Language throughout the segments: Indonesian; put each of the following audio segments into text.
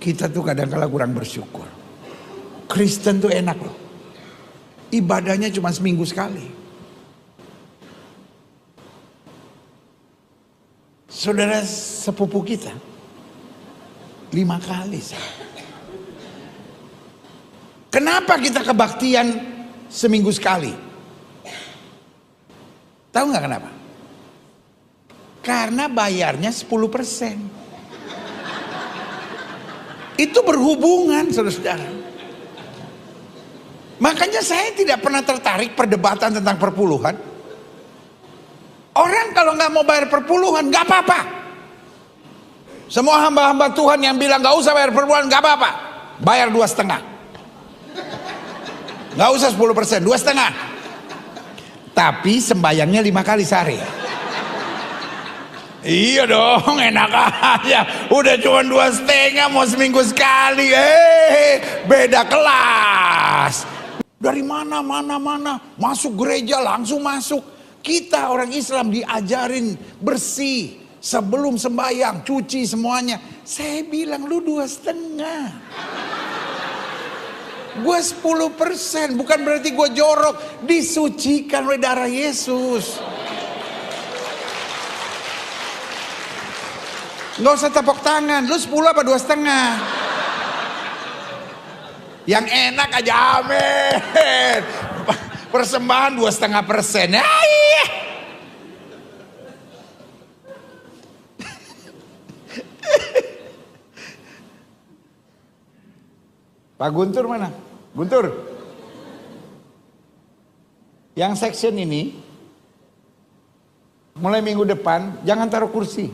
Kita tuh kadang-kala kurang bersyukur. Kristen tuh enak loh. Ibadahnya cuma seminggu sekali. Saudara sepupu kita 5 kali. Kenapa kita kebaktian seminggu sekali? Tahu nggak kenapa? Karena bayarnya 10%. Itu berhubungan, saudara-saudara. Makanya saya tidak pernah tertarik perdebatan tentang perpuluhan. Orang kalau nggak mau bayar perpuluhan nggak apa-apa. Semua hamba-hamba Tuhan yang bilang nggak usah bayar perpuluhan nggak apa-apa, bayar 2,5. Nggak usah 10%, 2,5. Tapi sembayangnya 5 kali sehari. Iya dong, enak aja. Udah cuma 2,5 mau seminggu sekali. Beda kelas. Dari mana masuk gereja langsung masuk. Kita orang Islam diajarin bersih sebelum sembahyang, cuci semuanya. Saya bilang lu 2,5. Gue 10%, bukan berarti gue jorok. Disucikan oleh darah Yesus. Nggak usah tepuk tangan. Lu 10 apa 2,5? Yang enak aja, amin. Persembahan 2,5%. Iya. Pak Guntur mana? Guntur. Yang section ini mulai minggu depan jangan taruh kursi.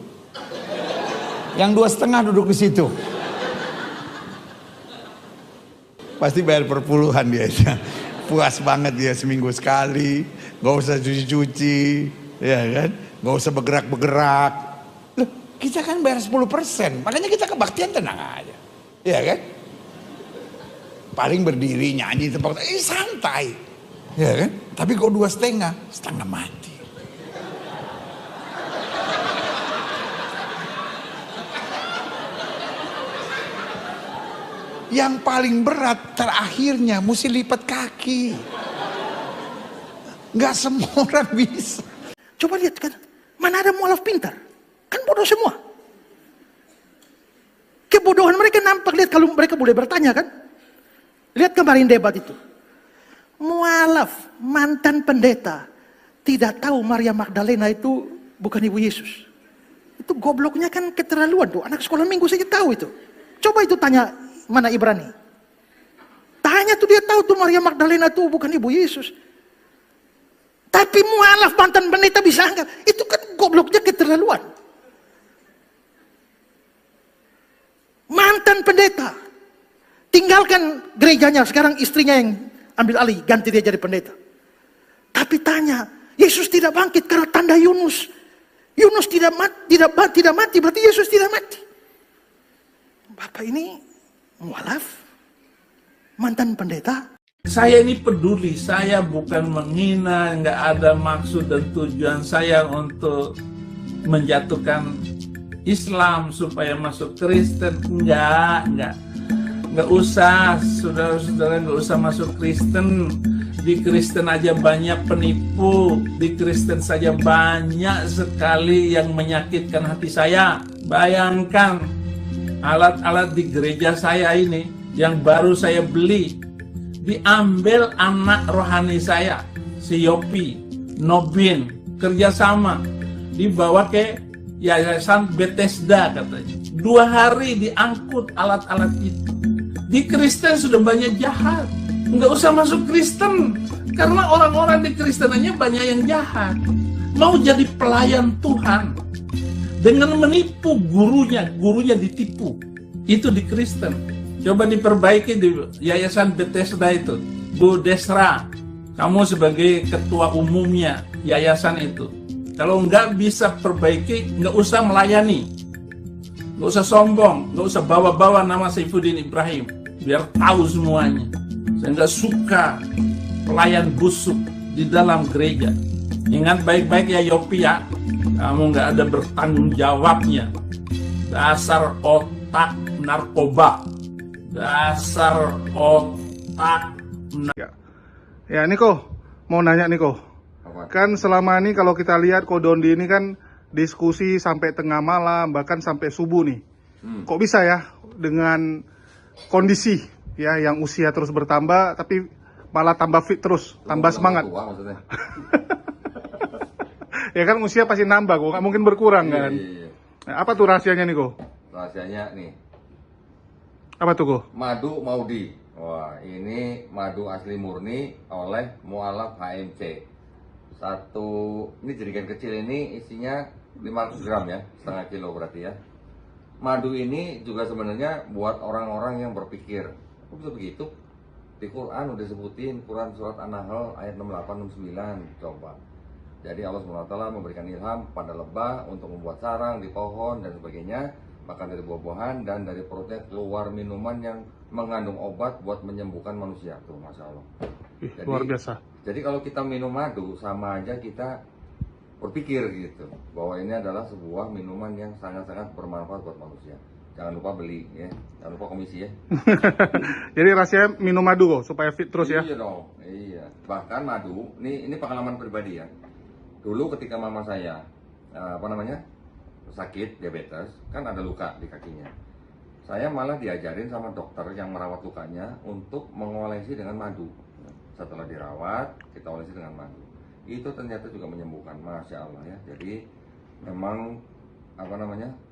Yang 2,5 duduk di situ. Pasti bayar perpuluhan dia. Puas banget dia seminggu sekali. Gak usah cuci-cuci. Ya kan? Gak usah bergerak-bergerak. Loh, kita kan bayar 10%. Makanya kita kebaktian tenang aja. Ya kan? Paling berdiri, nyanyi, tepuk tangan. Santai. Ya kan? Tapi kok 2,5, setengah mati. Yang paling berat terakhirnya mesti lipat kaki. Nggak semua orang bisa. Coba lihat kan, mana ada mualaf pintar? Kan bodoh semua. Kebodohan mereka nampak, lihat kalau mereka boleh bertanya kan. Lihat kemarin debat itu. Mualaf, mantan pendeta, tidak tahu Maria Magdalena itu bukan ibu Yesus. Itu gobloknya kan keterlaluan tuh. Anak sekolah minggu saja tahu itu. Coba itu tanya. Mana Ibrani? Tanya tuh, dia tahu tuh Maria Magdalena tuh bukan ibu Yesus. Tapi mualaf mantan pendeta bisa anggap. Itu kan gobloknya keterlaluan. Mantan pendeta. Tinggalkan gerejanya, sekarang istrinya yang ambil alih, ganti dia jadi pendeta. Tapi tanya, Yesus tidak bangkit karena tanda Yunus. Yunus tidak mati, berarti Yesus tidak mati. Bapak ini mualaf, mantan pendeta. Saya ini peduli, saya bukan menghina, nggak ada maksud dan tujuan saya untuk menjatuhkan Islam supaya masuk Kristen, enggak usah, saudara-saudara, nggak usah masuk Kristen. Di Kristen aja banyak penipu, di Kristen saja banyak sekali yang menyakitkan hati saya. Bayangkan alat-alat di gereja saya ini yang baru saya beli diambil anak rohani saya, si Yopi, Nobin, kerjasama dibawa ke Yayasan Bethesda katanya. 2 hari diangkut alat-alat itu. Di Kristen sudah banyak jahat, nggak usah masuk Kristen karena orang-orang di Kristen aja banyak yang jahat. Mau jadi pelayan Tuhan dengan menipu gurunya ditipu. Itu di Kristen. Coba diperbaiki di Yayasan Bethesda itu. Bu Desra, kamu sebagai ketua umumnya yayasan itu. Kalau nggak bisa perbaiki, nggak usah melayani. Nggak usah sombong, nggak usah bawa-bawa nama Saifuddin Ibrahim. Biar tahu semuanya. Saya nggak suka pelayan busuk di dalam gereja. Ingat baik-baik ya Yopi ya. Kamu nggak ada bertanggung jawabnya. Dasar otak narkoba. Dasar otak. Ya Niko, mau nanya Niko. Kan selama ini kalau kita lihat Kodondi ini kan diskusi sampai tengah malam, bahkan sampai subuh nih. Kok bisa ya dengan kondisi ya yang usia terus bertambah tapi malah tambah fit terus, tambah semangat. Tua, maksudnya. Ya kan usia pasti nambah kok, nggak mungkin berkurang kan. Iya. Nah, apa tuh rahasianya Niko? Rahasianya nih, Apa tuh kok? madu Maudi. Wah, ini madu asli murni oleh mualaf HMC. Ini jerigen kecil ini isinya 500 gram ya, setengah kilo berarti ya. Madu ini juga sebenarnya buat orang-orang yang berpikir, kok bisa begitu? Di Quran udah sebutin, Quran surat An-Nahl ayat 68-69, coba. Jadi Allah SWT memberikan ilham pada lebah untuk membuat sarang di pohon dan sebagainya, makan dari buah-buahan, dan dari perutnya keluar minuman yang mengandung obat buat menyembuhkan manusia. Tuh, Masya Allah. Jadi, Luar biasa. Jadi kalau kita minum madu, sama aja kita berpikir gitu, bahwa ini adalah sebuah minuman yang sangat-sangat bermanfaat buat manusia. Jangan lupa beli ya, jangan lupa komisi ya. Jadi rasanya minum madu kok supaya fit terus ya. Iya dong, iya. Bahkan madu, ini pengalaman pribadi ya. Dulu ketika mama saya sakit diabetes, kan ada luka di kakinya. Saya malah diajarin sama dokter yang merawat lukanya untuk mengolesi dengan madu. Setelah dirawat, kita olesi dengan madu. Itu ternyata juga menyembuhkan, Masya Allah ya. Jadi memang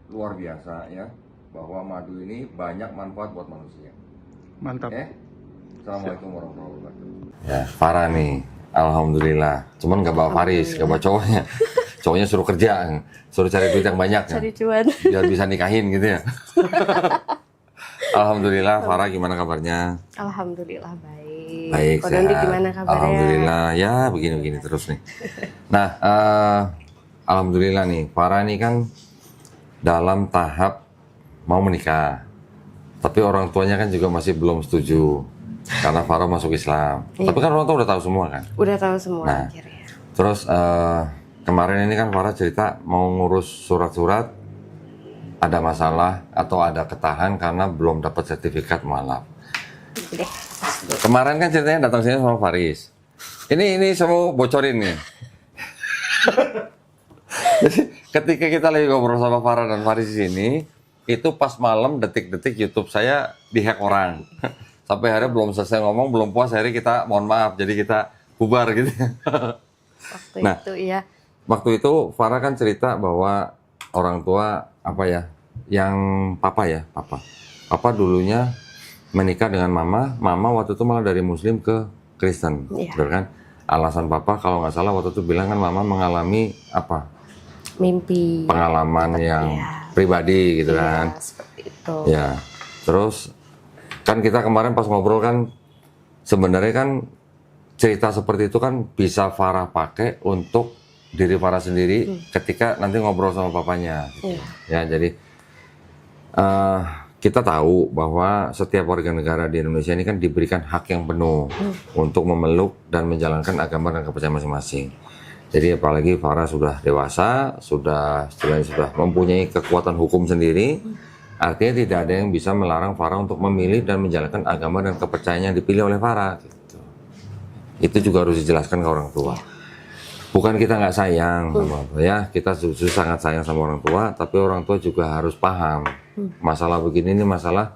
luar biasa ya, bahwa madu ini banyak manfaat buat manusia. Mantap. Assalamualaikum warahmatullahi wabarakatuh. Ya, Farah nih, alhamdulillah. Cuman gak bawa Faris, gak bawa cowoknya. Cowoknya suruh kerja, suruh cari duit yang banyak. Cari cuan. Biar bisa nikahin gitu ya. Alhamdulillah, Farah gimana kabarnya? Alhamdulillah baik. Baik, Kodondi sehat. gimana kabarnya? Alhamdulillah, ya begini-begini terus nih. Nah, alhamdulillah nih, Farah ini kan dalam tahap mau menikah. Tapi orang tuanya kan juga masih belum setuju karena Farah masuk Islam. Iya. Tapi kan orang tua udah tahu semua kan? Udah tahu semua Nah, akhirnya. Terus kemarin ini kan Farah cerita mau ngurus surat-surat, ada masalah atau ada ketahan karena belum dapat sertifikat mualaf. Deh. Kemarin kan ceritanya datang sini sama Faris. Ini semua bocorin nih. Jadi ketika kita lagi ngobrol sama Farah dan Faris di sini, itu pas malam detik-detik YouTube saya dihack orang. Sampai akhirnya belum selesai ngomong, belum puas, akhirnya kita mohon maaf, jadi kita bubar gitu. Waktu itu iya. Waktu itu Farah kan cerita bahwa orang tua papa dulunya menikah dengan mama waktu itu malah dari Muslim ke Kristen, betul kan? Alasan papa kalau nggak salah waktu itu bilang kan mama mengalami mimpi pengalaman yang pribadi gitu kan? Seperti itu. Ya, terus kan kita kemarin pas ngobrol kan sebenarnya kan cerita seperti itu kan bisa Farah pakai untuk diri Farah sendiri ketika nanti ngobrol sama papanya. Gitu. Ya, jadi kita tahu bahwa setiap warga negara di Indonesia ini kan diberikan hak yang penuh untuk memeluk dan menjalankan agama dan kepercayaan masing-masing. Jadi apalagi Farah sudah dewasa, sudah mempunyai kekuatan hukum sendiri, artinya tidak ada yang bisa melarang Farah untuk memilih dan menjalankan agama dan kepercayaan yang dipilih oleh Farah. Gitu. Itu juga harus dijelaskan ke orang tua. Bukan kita nggak sayang sama ya, kita justru sangat sayang sama orang tua, tapi orang tua juga harus paham masalah begini ini masalah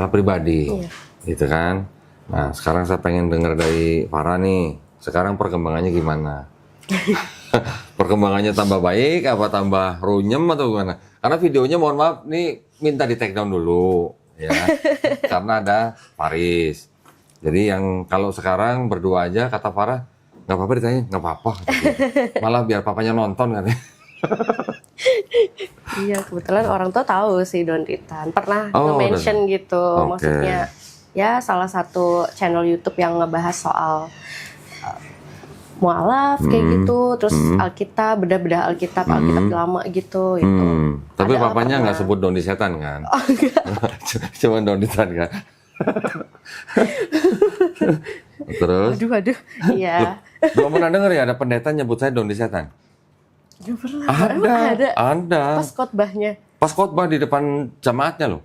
pribadi, gitu kan. Nah sekarang saya pengen dengar dari Farah nih, sekarang perkembangannya gimana? Perkembangannya tambah baik, apa tambah runyem atau gimana? Karena videonya mohon maaf nih minta di take down dulu, ya, karena ada Faris. Jadi yang kalau sekarang berdua aja kata Farah, nggak apa-apa ditanya, nggak apa-apa. Malah biar papanya nonton kan ya. Iya, kebetulan orang tua tahu sih Don Titan. Pernah nge-mention gitu. Maksudnya ya salah satu channel YouTube yang ngebahas soal mualaf kayak gitu, terus Alkitab, bedah-bedah Alkitab lama gitu. Tapi papanya nggak sebut Doni setan kan? Oh, enggak. Cuma Doni setan kan? Terus? Aduh, iya. Belum pernah denger ya ada pendeta nyebut saya Doni setan? Gak pernah. Ada. Pas khotbahnya. Pas khotbah di depan jemaatnya loh.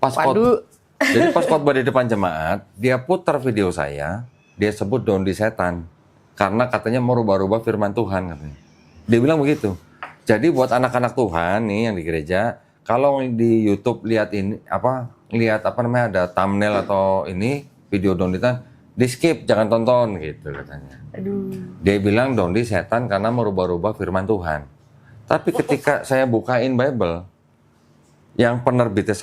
Waduh. Jadi pas khotbah di depan jemaat, dia putar video saya, dia sebut Dondi setan. Karena katanya mau rubah-rubah firman Tuhan katanya. Dia bilang begitu. Jadi buat anak-anak Tuhan nih yang di gereja, kalau di YouTube lihat ini lihat ada thumbnail atau ini video Donditan, di skip, jangan tonton gitu katanya. Aduh. Dia bilang Dondi setan karena merubah-rubah firman Tuhan. Tapi ketika saya bukain Bible, yang penerbitnya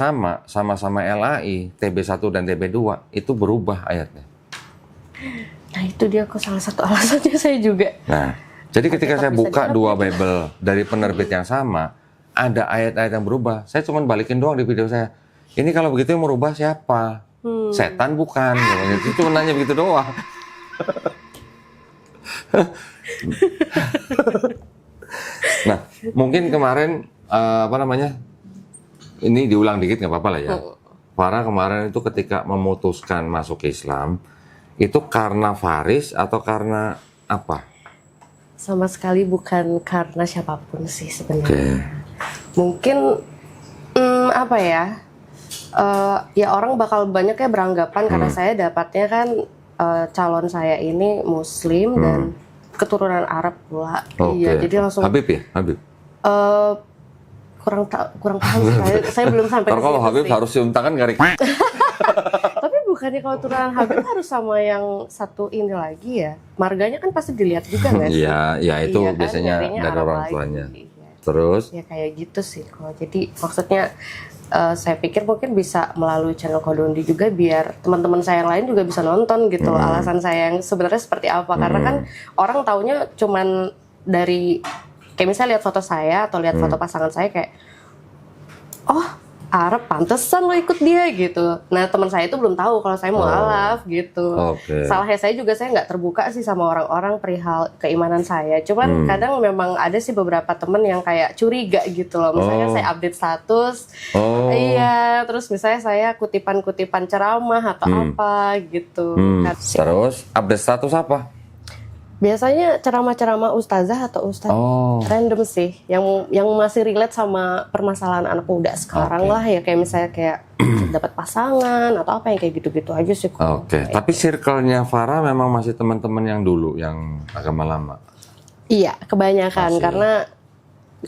sama-sama LAI, TB1 dan TB2, itu berubah ayatnya. Nah itu dia kok salah satu alasannya saya juga. Nah, jadi ketika saya buka dua Bible dari penerbit yang sama, ada ayat-ayat yang berubah. Saya cuma balikin doang di video saya. Ini kalau begitu yang merubah siapa? Setan bukan. Itu cuma nanya begitu doang. Nah, mungkin kemarin ini diulang dikit nggak apa-apa lah ya. Farah kemarin itu ketika memutuskan masuk Islam, itu karena Faris atau karena apa? Sama sekali bukan karena siapapun sih sebenarnya. Okay. Mungkin apa ya? Ya orang bakal banyak ya beranggapan karena saya dapatnya kan calon saya ini Muslim dan keturunan Arab pula. Okay. Iya, jadi langsung Habib ya, Habib. Kurang paham saya belum sampai ke situ. Kalau Habib sih. harus cium tangan garik. Tapi bukannya kalau turunan Habib harus sama yang satu ini lagi ya? Marganya kan pasti dilihat juga nggak sih? Iya, itu Iya kan, biasanya nyarinya dari Arab orang lagi. tuanya. Iya. Terus? Ya kayak gitu sih kalau. Jadi maksudnya saya pikir mungkin bisa melalui channel Kodondi juga biar teman-teman saya yang lain juga bisa nonton gitu loh, alasan saya yang sebenarnya seperti apa. Karena kan orang taunya cuman dari kayak misalnya lihat foto saya atau lihat foto pasangan saya kayak oh Arab pantesan lo ikut dia gitu. Nah teman saya itu belum tahu kalau saya mualaf gitu. Okay. Salahnya saya juga saya nggak terbuka sih sama orang-orang perihal keimanan saya. Cuman kadang memang ada sih beberapa temen yang kayak curiga gitu loh. Misalnya saya update status, iya. Terus misalnya saya kutipan-kutipan ceramah atau apa gitu. Terus update status apa? Biasanya ceramah-ceramah ustazah atau ustaz random sih, yang masih relate sama permasalahan anak muda sekarang lah ya, kayak misalnya kayak dapat pasangan atau apa yang kayak gitu-gitu aja sih. Oke. Tapi circle-nya Farah memang masih teman-teman yang dulu, yang agama lama. Iya, kebanyakan Masih. karena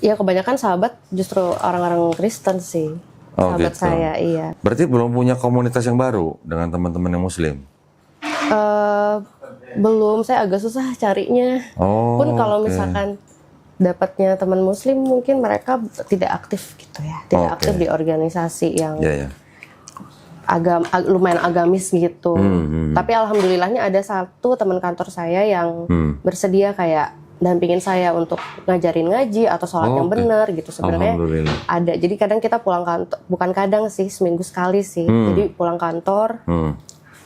ya kebanyakan sahabat justru orang-orang Kristen sih. Sahabat gitu. saya, iya. Berarti belum punya komunitas yang baru dengan teman-teman yang Muslim? Belum, saya agak susah carinya. Pun kalau misalkan dapatnya teman Muslim mungkin mereka tidak aktif gitu ya, tidak aktif di organisasi yang lumayan agamis gitu. Tapi alhamdulillahnya ada satu teman kantor saya yang bersedia kayak dampingin saya untuk ngajarin ngaji atau sholat yang benar gitu. Sebenarnya ada. Jadi kadang kita pulang kantor, bukan kadang sih, seminggu sekali sih. Jadi pulang kantor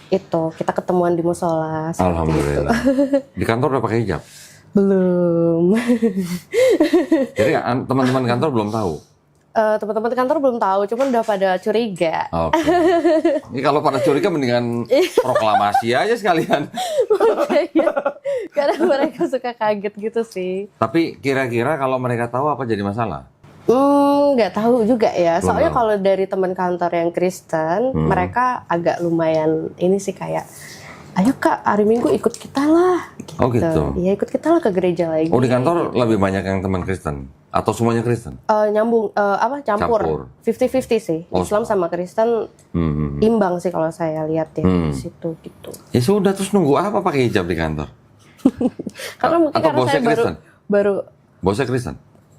itu kita ketemuan di musola. Alhamdulillah. Di kantor udah pakai hijab? Belum. Jadi teman-teman kantor belum tahu? Teman-teman kantor belum tahu, cuman udah pada curiga. Oke. Ini kalau pada curiga mendingan proklamasi aja sekalian. Makanya kadang mereka suka kaget gitu sih. Tapi kira-kira kalau mereka tahu apa jadi masalah? Nggak tahu juga ya. Belum Soalnya tahu. kalau dari teman kantor yang Kristen, mereka agak lumayan ini sih kayak, ayo Kak, hari Minggu ikut kita lah. Gitu. Oh gitu. Ya ikut kita lah ke gereja lagi. Oh di kantor lebih banyak yang teman Kristen? Atau semuanya Kristen? Nyambung, campur. 50-50 sih. Islam sama Kristen imbang sih kalau saya lihat ya di situ gitu. Ya sudah, terus nunggu apa pakai hijab di kantor? Karena mungkin Atau karena bosnya saya Kristen? baru Bosnya Kristen?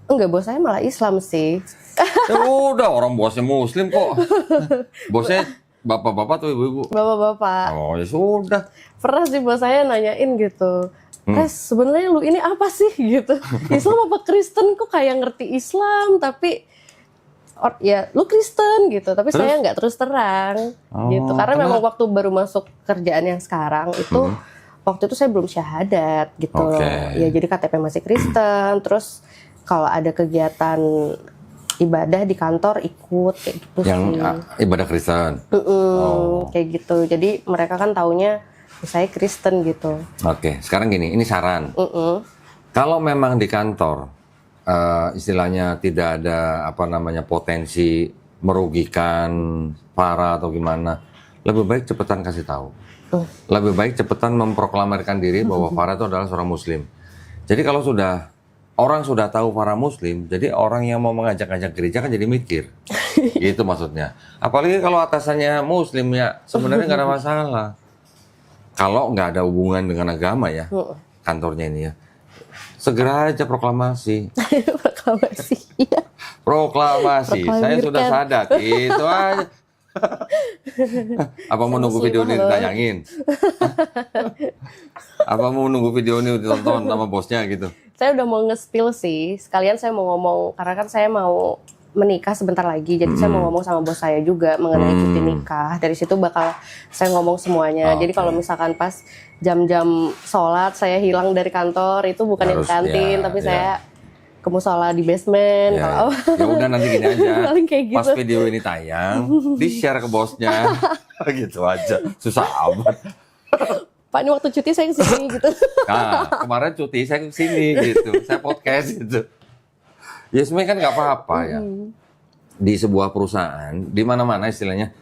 enggak, bos saya malah Islam sih. Ya udah, orang bosnya Muslim kok. Bosnya bapak-bapak atau ibu-ibu? Bapak-bapak. Oh ya sudah. Pernah sih bos saya nanyain gitu, sebenarnya lu ini apa sih gitu? Islam apa Kristen? Kok kayak ngerti Islam tapi ya lu Kristen gitu. Tapi saya nggak terus terang gitu. Karena memang waktu baru masuk kerjaan yang sekarang itu waktu itu saya belum syahadat gitu loh. Ya jadi KTP masih Kristen. Terus kalau ada kegiatan ibadah di kantor ikut kayak gitu Yang sih. ibadah Kristen? Kayak gitu. Jadi mereka kan taunya saya Kristen gitu. Oke, sekarang gini, ini saran. Kalau memang di kantor istilahnya tidak ada potensi merugikan Farah atau gimana, lebih baik cepetan kasih tahu. Lebih baik cepetan memproklamirkan diri bahwa Farah itu adalah seorang muslim. Jadi kalau orang sudah tahu Farah muslim, jadi orang yang mau mengajak-ajak gereja kan jadi mikir. Gitu maksudnya. Apalagi kalau atasannya muslim ya, sebenarnya nggak ada masalah. Kalau nggak ada hubungan dengan agama ya, kantornya ini ya. Segera aja proklamasi. Proklamasi. Iya. Proklamasi. Saya sudah sadar. Itu aja. Apa mau nunggu video ini ditayangin? Apa mau nunggu video ini ditonton sama bosnya gitu? Saya udah mau nge-spill sih. Sekalian saya mau ngomong, karena kan saya mau menikah sebentar lagi. Jadi saya mau ngomong sama bos saya juga mengenai cuti nikah. Dari situ bakal saya ngomong semuanya. Jadi kalau misalkan pas jam-jam sholat saya hilang dari kantor, itu bukan di kantin, tapi saya ke musola di basement. Ya udah nanti gini aja. Kayak gitu. Pas video ini tayang, di-share ke bosnya. Gitu aja. Susah amat. Pak, ini waktu cuti saya kesini gitu. Nah, kemarin cuti saya kesini gitu. Saya podcast gitu. Ya sebenarnya kan nggak apa-apa ya. Di sebuah perusahaan, di mana-mana istilahnya,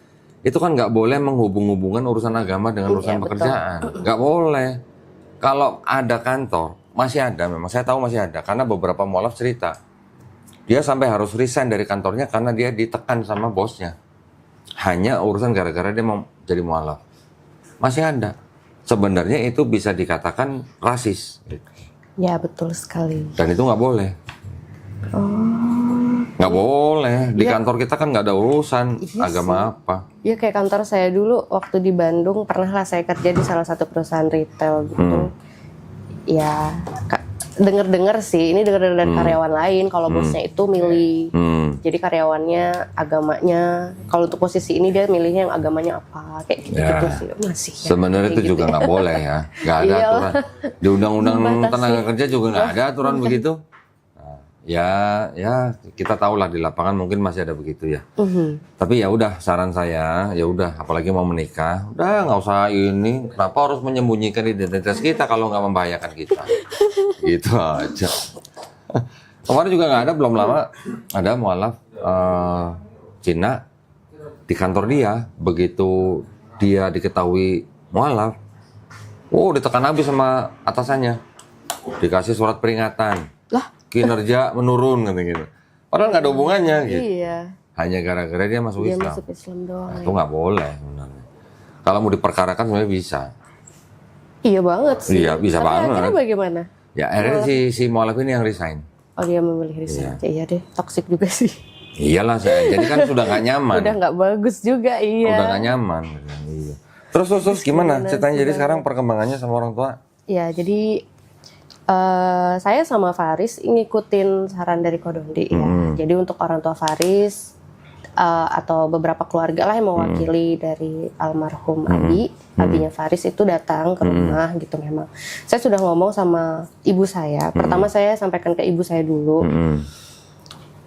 itu kan nggak boleh menghubung-hubungkan urusan agama dengan urusan pekerjaan. Nggak boleh. Kalau ada kantor, masih ada memang. Saya tahu masih ada. Karena beberapa mualaf cerita. Dia sampai harus resign dari kantornya karena dia ditekan sama bosnya. Hanya urusan gara-gara dia mau jadi mualaf. Masih ada. Sebenarnya itu bisa dikatakan rasis. Ya, betul sekali. Dan itu nggak boleh. Nggak boleh. Di kantor kita kan nggak ada urusan agama apa. Ya kayak kantor saya dulu waktu di Bandung, pernah lah saya kerja di salah satu perusahaan retail gitu. Ya, denger-denger sih, ini denger-denger dari karyawan lain kalau bosnya itu milih. Jadi karyawannya agamanya, kalau untuk posisi ini dia milihnya yang agamanya apa, kayak gitu sih. Masih. Sebenarnya itu juga nggak boleh ya. Nggak ada aturan. Di undang-undang tenaga kerja juga nggak ada aturan begitu. Ya kita tahu lah di lapangan mungkin masih ada begitu ya. Tapi ya udah, saran saya ya udah, apalagi mau menikah, udah nggak usah ini. Kenapa harus menyembunyikan identitas kita kalau nggak membahayakan kita? Gitu aja. Kemarin juga nggak ada, belum lama ada mualaf Cina di kantor dia. Begitu dia diketahui mualaf, ditekan habis sama atasannya, dikasih surat peringatan. Lah? Kinerja menurun gitu. Padahal nggak ada hubungannya gitu. Iya. Hanya gara-gara dia masuk Dia Islam. masuk Islam doang. Nah, itu nggak boleh sebenarnya. Kalau mau diperkarakan sebenarnya bisa. Iya banget sih. Iya, bisa Tapi banget. akhirnya bagaimana? Ya akhirnya si mualaf ini yang resign. Oh, dia memilih resign. Iya deh, toksik juga sih. Iyalah saya. Jadi kan sudah nggak nyaman. Udah nggak bagus juga, iya. Udah nggak nyaman. Iya. Terus gimana ceritanya? Jadi sekarang perkembangannya sama orang tua? Ya, jadi saya sama Faris ngikutin saran dari Kodondi ya. Jadi untuk orang tua Faris atau beberapa keluarga lah yang mewakili dari almarhum Abinya Faris itu datang ke rumah gitu memang. Saya sudah ngomong sama ibu saya. Pertama saya sampaikan ke ibu saya dulu.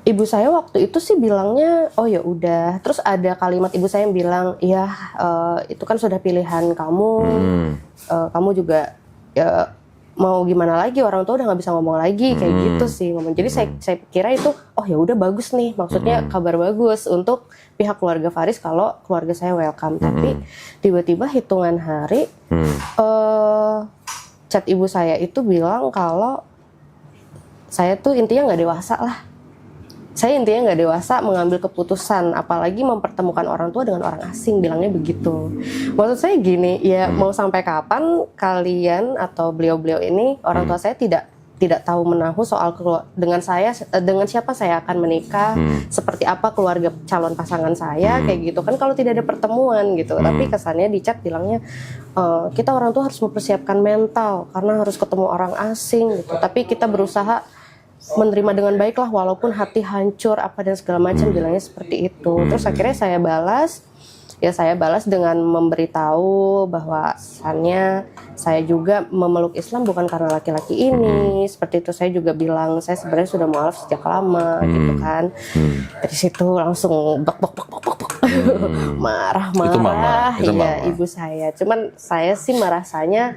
Ibu saya waktu itu sih bilangnya, oh ya udah. Terus ada kalimat ibu saya yang bilang, iya itu kan sudah pilihan kamu. Kamu juga mau gimana lagi, orang tua udah nggak bisa ngomong lagi kayak gitu sih ngomong. Jadi saya kira itu oh ya udah bagus nih, maksudnya kabar bagus untuk pihak keluarga Faris kalau keluarga saya welcome. Tapi tiba-tiba hitungan hari chat ibu saya itu bilang kalau saya tuh intinya nggak dewasa lah. Saya intinya nggak dewasa mengambil keputusan, apalagi mempertemukan orang tua dengan orang asing, bilangnya begitu. Maksud saya gini, ya mau sampai kapan kalian atau beliau-beliau ini, orang tua saya tidak tahu menahu soal dengan siapa saya akan menikah, seperti apa keluarga calon pasangan saya, kayak gitu kan kalau tidak ada pertemuan gitu. Tapi kesannya di chat bilangnya kita orang tua harus mempersiapkan mental karena harus ketemu orang asing gitu. Tapi kita berusaha menerima dengan baik lah walaupun hati hancur apa dan segala macam, bilangnya seperti itu. Terus akhirnya saya balas dengan memberitahu bahwasannya saya juga memeluk Islam bukan karena laki-laki ini. Seperti itu saya juga bilang saya sebenarnya sudah mualaf sejak lama gitu kan. Dari situ langsung marah-marah Itu mama. ya ibu saya. Cuman saya sih merasanya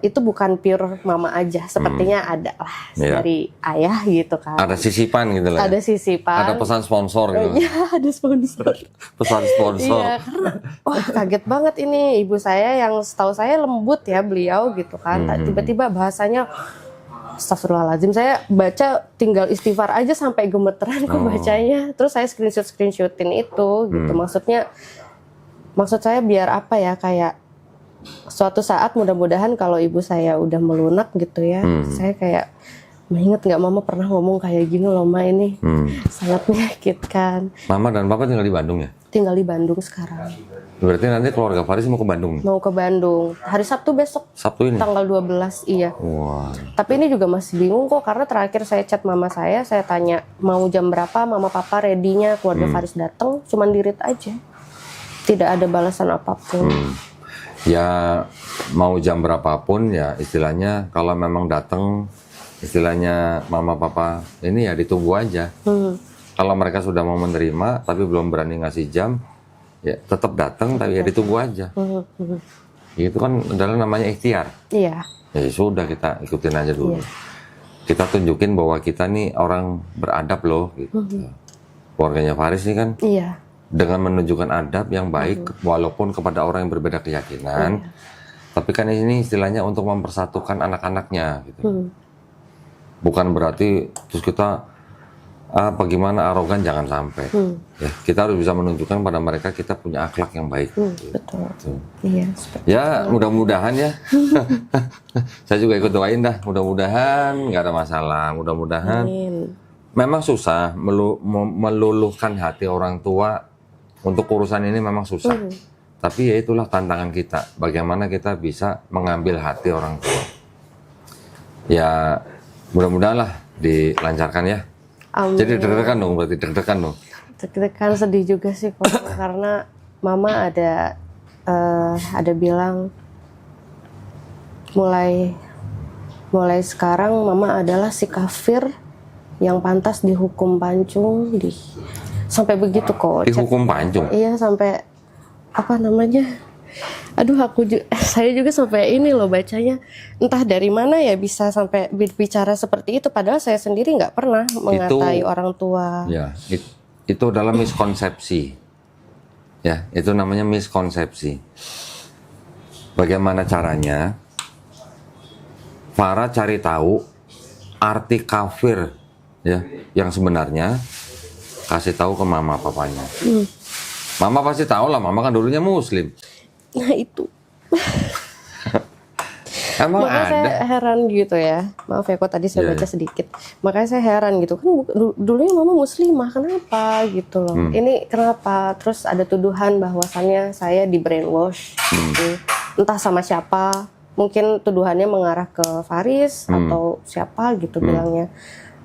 itu bukan pure mama aja, sepertinya ada lah Iya. dari ayah gitu kan. Ada sisipan gitu lah. Ada sisipan. Ada pesan sponsor gitu. Iya, ada sponsor. Pesan sponsor. Iya, karena wah kaget banget ini ibu saya yang setahu saya lembut ya beliau gitu kan. Tiba-tiba bahasanya astagfirullahaladzim, saya baca tinggal istighfar aja sampai gemeteran kok bacanya. Terus saya screenshotin itu gitu. Maksud saya biar apa ya, kayak suatu saat mudah-mudahan kalau ibu saya udah melunak gitu ya, saya kayak mengingat nggak mama pernah ngomong kayak gini loh ma, ini sangat menyakitkan. Mama dan papa tinggal di Bandung ya? Tinggal di Bandung sekarang. Berarti nanti keluarga Faris mau ke Bandung? Mau ke Bandung hari Sabtu besok. Sabtu ini? Tanggal 12, iya. Wah. Tapi ini juga masih bingung kok, karena terakhir saya chat mama saya tanya mau jam berapa mama papa ready-nya keluarga Faris datang, cuman di-read aja. Tidak ada balasan apapun. Ya mau jam berapapun ya istilahnya, kalau memang datang istilahnya mama papa ini ya ditunggu aja. Kalau mereka sudah mau menerima tapi belum berani ngasih jam, ya tetap datang tapi ya ditunggu aja. Itu kan adalah namanya ikhtiar. Iya. Ya sudah, kita ikutin aja dulu. Kita tunjukin bahwa kita nih orang beradab loh gitu. Keluarganya Faris ini kan Iya. dengan menunjukkan adab yang baik walaupun kepada orang yang berbeda keyakinan. Tapi kan ini istilahnya untuk mempersatukan anak-anaknya gitu. Bukan berarti terus kita bagaimana arogan, jangan sampai. Ya, kita harus bisa menunjukkan pada mereka kita punya akhlak yang baik. Betul. Gitu. Iya. Ya mudah-mudahan ya. Saya juga ikut doain dah. Mudah-mudahan nggak ada masalah. Mudah-mudahan. Amin. Memang susah meluluhkan hati orang tua untuk urusan ini, memang susah. Tapi ya itulah tantangan kita. Bagaimana kita bisa mengambil hati orang tua. Ya mudah-mudahan lah dilancarkan ya. Amin. Jadi deg-degan dong, berarti deg-degan dong. Deg-degan, sedih juga sih kok, karena mama ada bilang mulai sekarang mama adalah si kafir yang pantas dihukum pancung, sampai begitu kok. Dihukum pancung. Iya, sampai apa namanya? Aduh, saya juga sampai ini loh bacanya, entah dari mana ya bisa sampai berbicara seperti itu, padahal saya sendiri nggak pernah mengatai orang tua. Ya, itu adalah miskonsepsi. Ya, itu namanya miskonsepsi. Bagaimana caranya? Farah cari tahu arti kafir ya yang sebenarnya, kasih tahu ke mama papanya. Mama pasti tahu lah, mama kan dulunya muslim. Nah itu. Emang Makanya ada? saya heran gitu ya. Maaf ya kok tadi saya baca sedikit. Makanya saya heran gitu kan, dulunya mama muslimah, kenapa gitu loh. Ini kenapa? Terus ada tuduhan bahwasannya saya di brainwash gitu. Entah sama siapa. Mungkin tuduhannya mengarah ke Faris atau siapa gitu bilangnya.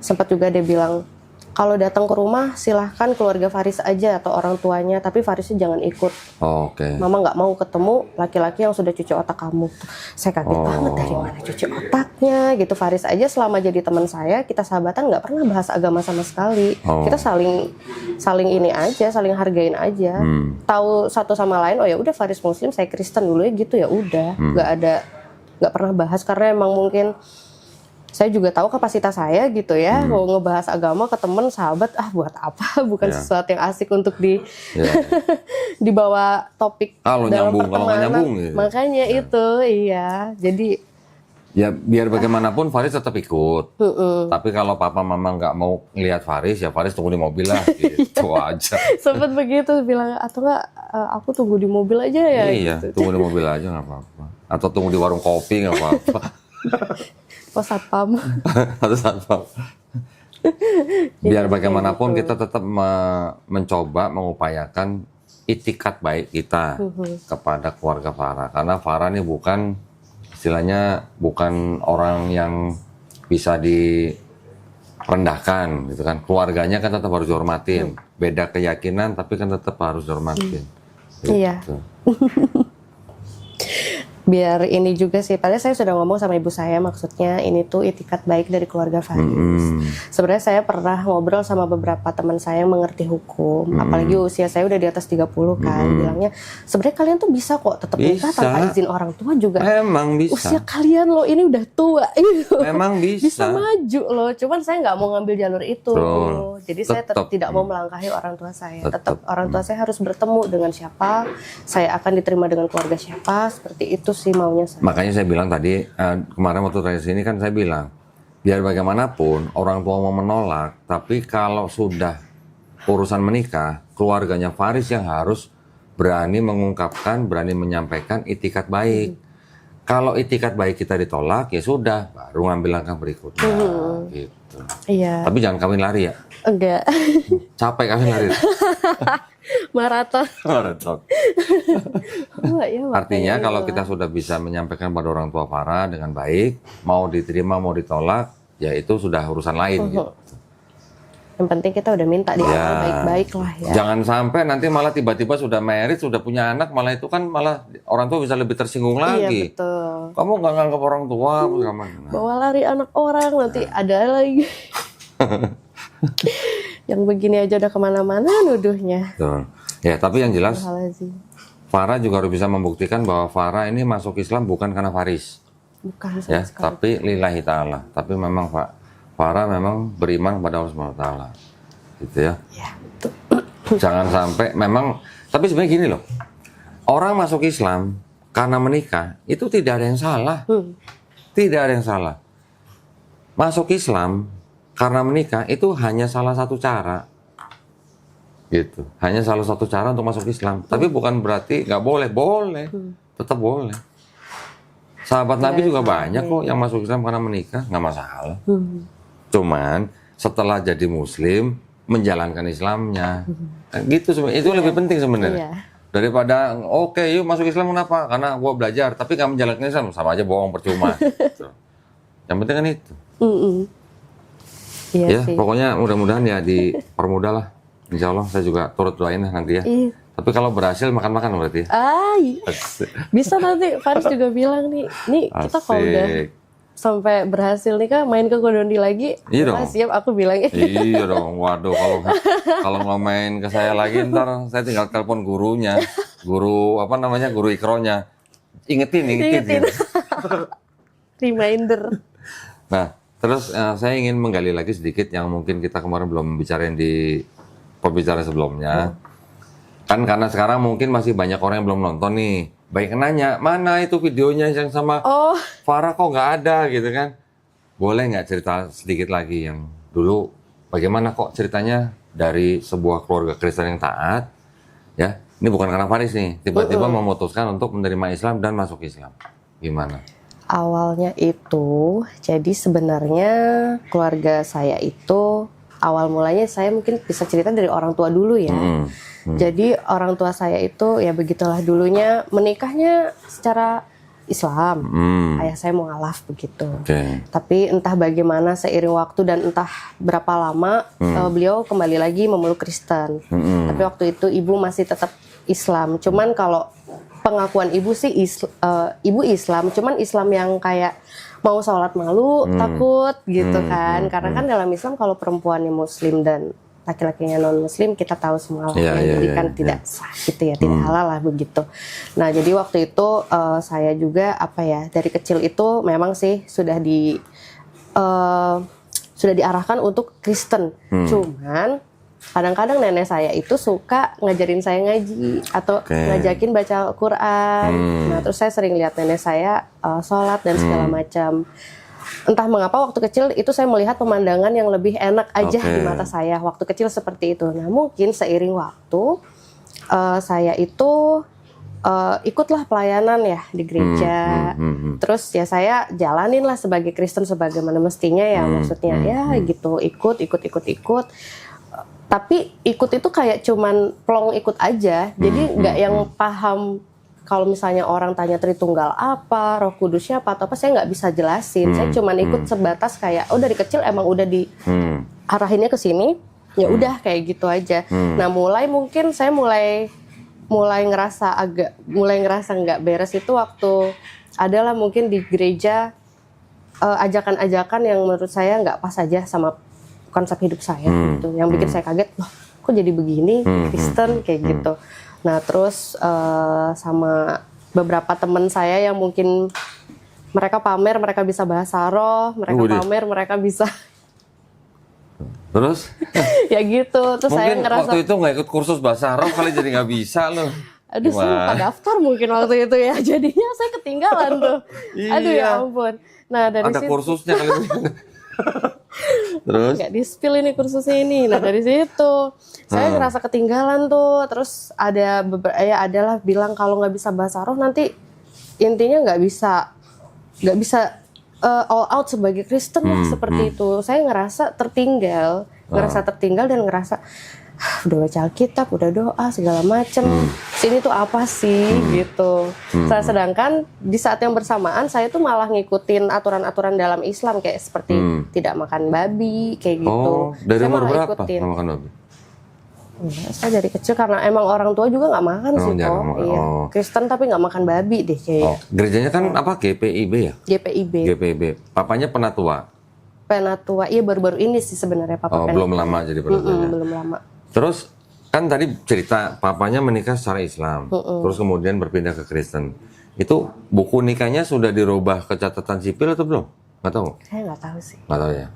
Sempat juga dia bilang, kalau datang ke rumah silahkan keluarga Faris aja atau orang tuanya, tapi Farisnya jangan ikut. Oke. Mama nggak mau ketemu laki-laki yang sudah cuci otak kamu. Saya kaget banget, dari mana cuci otaknya gitu. Faris aja selama jadi teman saya, kita sahabatan nggak pernah bahas agama sama sekali. Kita saling ini aja, saling hargain aja. Tahu satu sama lain, oh ya udah Faris Muslim, saya Kristen dulu ya gitu, ya udah. Nggak pernah bahas, karena emang mungkin saya juga tahu kapasitas saya gitu ya, mau ngebahas agama ke temen sahabat, buat apa, bukan sesuatu yang asik untuk dibawa topik Kalau dalam nyambung, kalau nggak pertemanan. nyambung gitu. Makanya itu, iya, jadi Ya biar bagaimanapun Faris tetap ikut. Tapi kalau papa mama nggak mau ngelihat Faris, ya Faris tunggu di mobil lah, gitu aja. sempet begitu bilang, atau enggak aku tunggu di mobil aja ya. Iya, gitu. tunggu di mobil aja nggak apa-apa. Atau tunggu di warung kopi nggak apa-apa. Pos satpam. Atau satpam. Biar bagaimanapun kita tetap mencoba mengupayakan itikat baik kita kepada keluarga Farah. Karena Farah ini bukan, istilahnya bukan orang yang bisa direndahkan gitu kan. Keluarganya kan tetap harus dihormatin. Beda keyakinan tapi kan tetap harus dihormatin. Iya. Gitu. biar ini juga sih, padahal saya sudah ngomong sama ibu saya, maksudnya ini tuh itikat baik dari keluarga Faris. Sebenarnya saya pernah ngobrol sama beberapa teman saya yang mengerti hukum, apalagi usia saya udah di atas 30 kan, bilangnya sebenarnya kalian tuh bisa kok tetap nikah Bisa. tanpa izin orang tua juga. Memang bisa. Usia kalian loh ini udah tua gitu. Memang bisa. Bisa maju loh, cuman saya nggak mau ngambil jalur itu. Betul. Jadi saya tetap tidak mau melangkahi orang tua saya. Tetap orang tua saya harus bertemu dengan siapa, saya akan diterima dengan keluarga siapa, seperti itu sih maunya saya. Makanya saya bilang tadi, kemarin waktu terakhir sini kan saya bilang, biar bagaimanapun orang tua mau menolak, tapi kalau sudah urusan menikah, keluarganya Faris yang harus berani mengungkapkan, berani menyampaikan itikat baik. Kalau itikat baik kita ditolak, ya sudah, baru ngambil langkah berikutnya. Gitu. Iya. Tapi jangan kawin lari ya. Enggak. Capek kawin lari. Maraton. Maraton. Oh, iya, Artinya makanya kalau itu. kita sudah bisa menyampaikan pada orang tua Farah dengan baik, mau diterima mau ditolak, ya itu sudah urusan lain. Gitu. Yang penting kita udah minta di awal baik-baik lah ya. Jangan sampai nanti malah tiba-tiba sudah married, sudah punya anak, malah itu kan malah orang tua bisa lebih tersinggung Iya lagi. betul. Kamu nggak nganggap orang tua, nah. Bawa lari anak orang nanti ada lagi. Yang begini aja udah kemana-mana nuduhnya. Betul. Ya, tapi yang jelas Astagfirullahaladzim. Farah juga harus bisa membuktikan bahwa Farah ini masuk Islam bukan karena Faris. Bukan sama Ya, sekali. tapi lillahi ta'ala. Tapi memang Farah memang beriman kepada Allah Subhanahu wa taala. Gitu ya. Ya, betul. Jangan sampai memang, tapi sebenarnya gini loh. Orang masuk Islam karena menikah itu tidak ada yang salah. Tidak ada yang salah. Masuk Islam karena menikah itu hanya salah satu cara. Gitu. Hanya salah satu cara untuk masuk Islam. Tapi bukan berarti nggak boleh. Boleh. Tetap boleh. Sahabat Nabi juga banyak kok yang masuk Islam karena menikah, nggak masalah. Cuman setelah jadi Muslim menjalankan Islamnya, gitu sebenarnya. Itu lebih penting sebenarnya. Iya. Daripada oke, yuk masuk Islam kenapa? Karena gua belajar, tapi nggak menjalankan Islam sama aja bohong percuma. Gitu. Yang penting kan itu. Iya Ya, sih. pokoknya mudah-mudahan ya dipermudah lah. Insya Allah saya juga turut doain lah nanti ya. Iya. Tapi kalau berhasil makan-makan berarti. Bisa nanti Faris juga bilang nih kita kalau udah Asik. sampai berhasil nih kan main ke Kodondi lagi, Iya dong. siap aku bilangnya. Iya dong, waduh kalau nggak main ke saya lagi ntar saya tinggal telepon gurunya, guru apa namanya, guru ikronya, ingetin. Reminder. Nah, terus saya ingin menggali lagi sedikit yang mungkin kita kemarin belum bicarain di pembicaraan sebelumnya. Kan karena sekarang mungkin masih banyak orang yang belum nonton nih. Baik nanya, mana itu videonya yang sama Farah kok nggak ada gitu kan? Boleh nggak cerita sedikit lagi yang dulu bagaimana kok ceritanya dari sebuah keluarga Kristen yang taat, ya? Ini bukan karena Faris nih, tiba-tiba memutuskan untuk menerima Islam dan masuk Islam. Gimana? Awalnya itu, jadi sebenarnya keluarga saya itu awal mulanya saya mungkin bisa cerita dari orang tua dulu ya. Jadi orang tua saya itu ya begitulah dulunya menikahnya secara Islam. Ayah saya mualaf begitu. Tapi entah bagaimana seiring waktu dan entah berapa lama beliau kembali lagi memeluk Kristen. Tapi waktu itu ibu masih tetap Islam. Cuman kalau pengakuan ibu sih ibu Islam, cuman Islam yang kayak mau sholat malu, takut gitu kan. Karena kan dalam Islam kalau perempuannya Muslim dan laki-lakinya non Muslim kita tahu semua lah jadi kan tidak sah gitu ya, tidak halal lah begitu. Nah jadi waktu itu saya juga apa ya dari kecil itu memang sih sudah diarahkan untuk Kristen. Cuman kadang-kadang nenek saya itu suka ngajarin saya ngaji atau ngajakin baca Quran. Nah terus saya sering lihat nenek saya sholat dan segala macam. Entah mengapa waktu kecil itu saya melihat pemandangan yang lebih enak aja di mata saya waktu kecil seperti itu. Nah mungkin seiring waktu saya itu ikutlah pelayanan ya di gereja. Terus ya saya jalanin lah sebagai Kristen sebagaimana mestinya ya, maksudnya ya gitu ikut. Tapi ikut itu kayak cuman plong ikut aja. Jadi nggak yang paham. Kalau misalnya orang tanya Tritunggal apa, Roh Kudus siapa atau apa, saya nggak bisa jelasin. Saya cuman ikut sebatas kayak, dari kecil emang udah diarahinnya ke sini, ya udah kayak gitu aja. Nah mulai mulai ngerasa nggak beres itu waktu adalah mungkin di gereja ajakan-ajakan yang menurut saya nggak pas aja sama konsep hidup saya gitu, yang bikin saya kaget, loh kok jadi begini Kristen kayak gitu. Nah terus sama beberapa teman saya yang mungkin mereka pamer mereka bisa bahasa roh, mereka pamer mereka bisa Terus? ya gitu. Terus saya Mungkin ngerasa waktu itu nggak ikut kursus bahasa Arab kali jadi nggak bisa loh. aduh saya lupa daftar mungkin waktu itu ya, jadinya saya ketinggalan tuh. Aduh ya ampun. Nah dari Ada situ kursusnya kali. Terus? nggak di-spill ini kursusnya ini. Nah dari situ saya ngerasa ketinggalan tuh. Terus ada adalah bilang kalau nggak bisa bahasa roh nanti intinya nggak bisa all out sebagai Kristen lah seperti itu. Saya ngerasa tertinggal dan ngerasa udah baca Alkitab, udah doa segala macem. Sini tuh apa sih gitu. Sedangkan di saat yang bersamaan saya tuh malah ngikutin aturan-aturan dalam Islam kayak seperti tidak makan babi kayak gitu. Oh, dari saya umur malah berapa ikutin. nggak makan babi? Ya, saya dari kecil karena emang orang tua juga nggak makan sih kok. Iya. Kristen tapi nggak makan babi deh kayaknya. Gerejanya kan apa? GPIB ya? GPIB. GPIB. Papanya penatua. Penatua. Iya baru-baru ini sih sebenarnya papa penatua. Belum lama jadi penatuanya. Belum lama. Terus kan tadi cerita papanya menikah secara Islam, terus kemudian berpindah ke Kristen. Itu buku nikahnya sudah dirubah ke catatan sipil atau belum? Nggak tahu. Saya nggak tahu sih. Nggak tahu ya.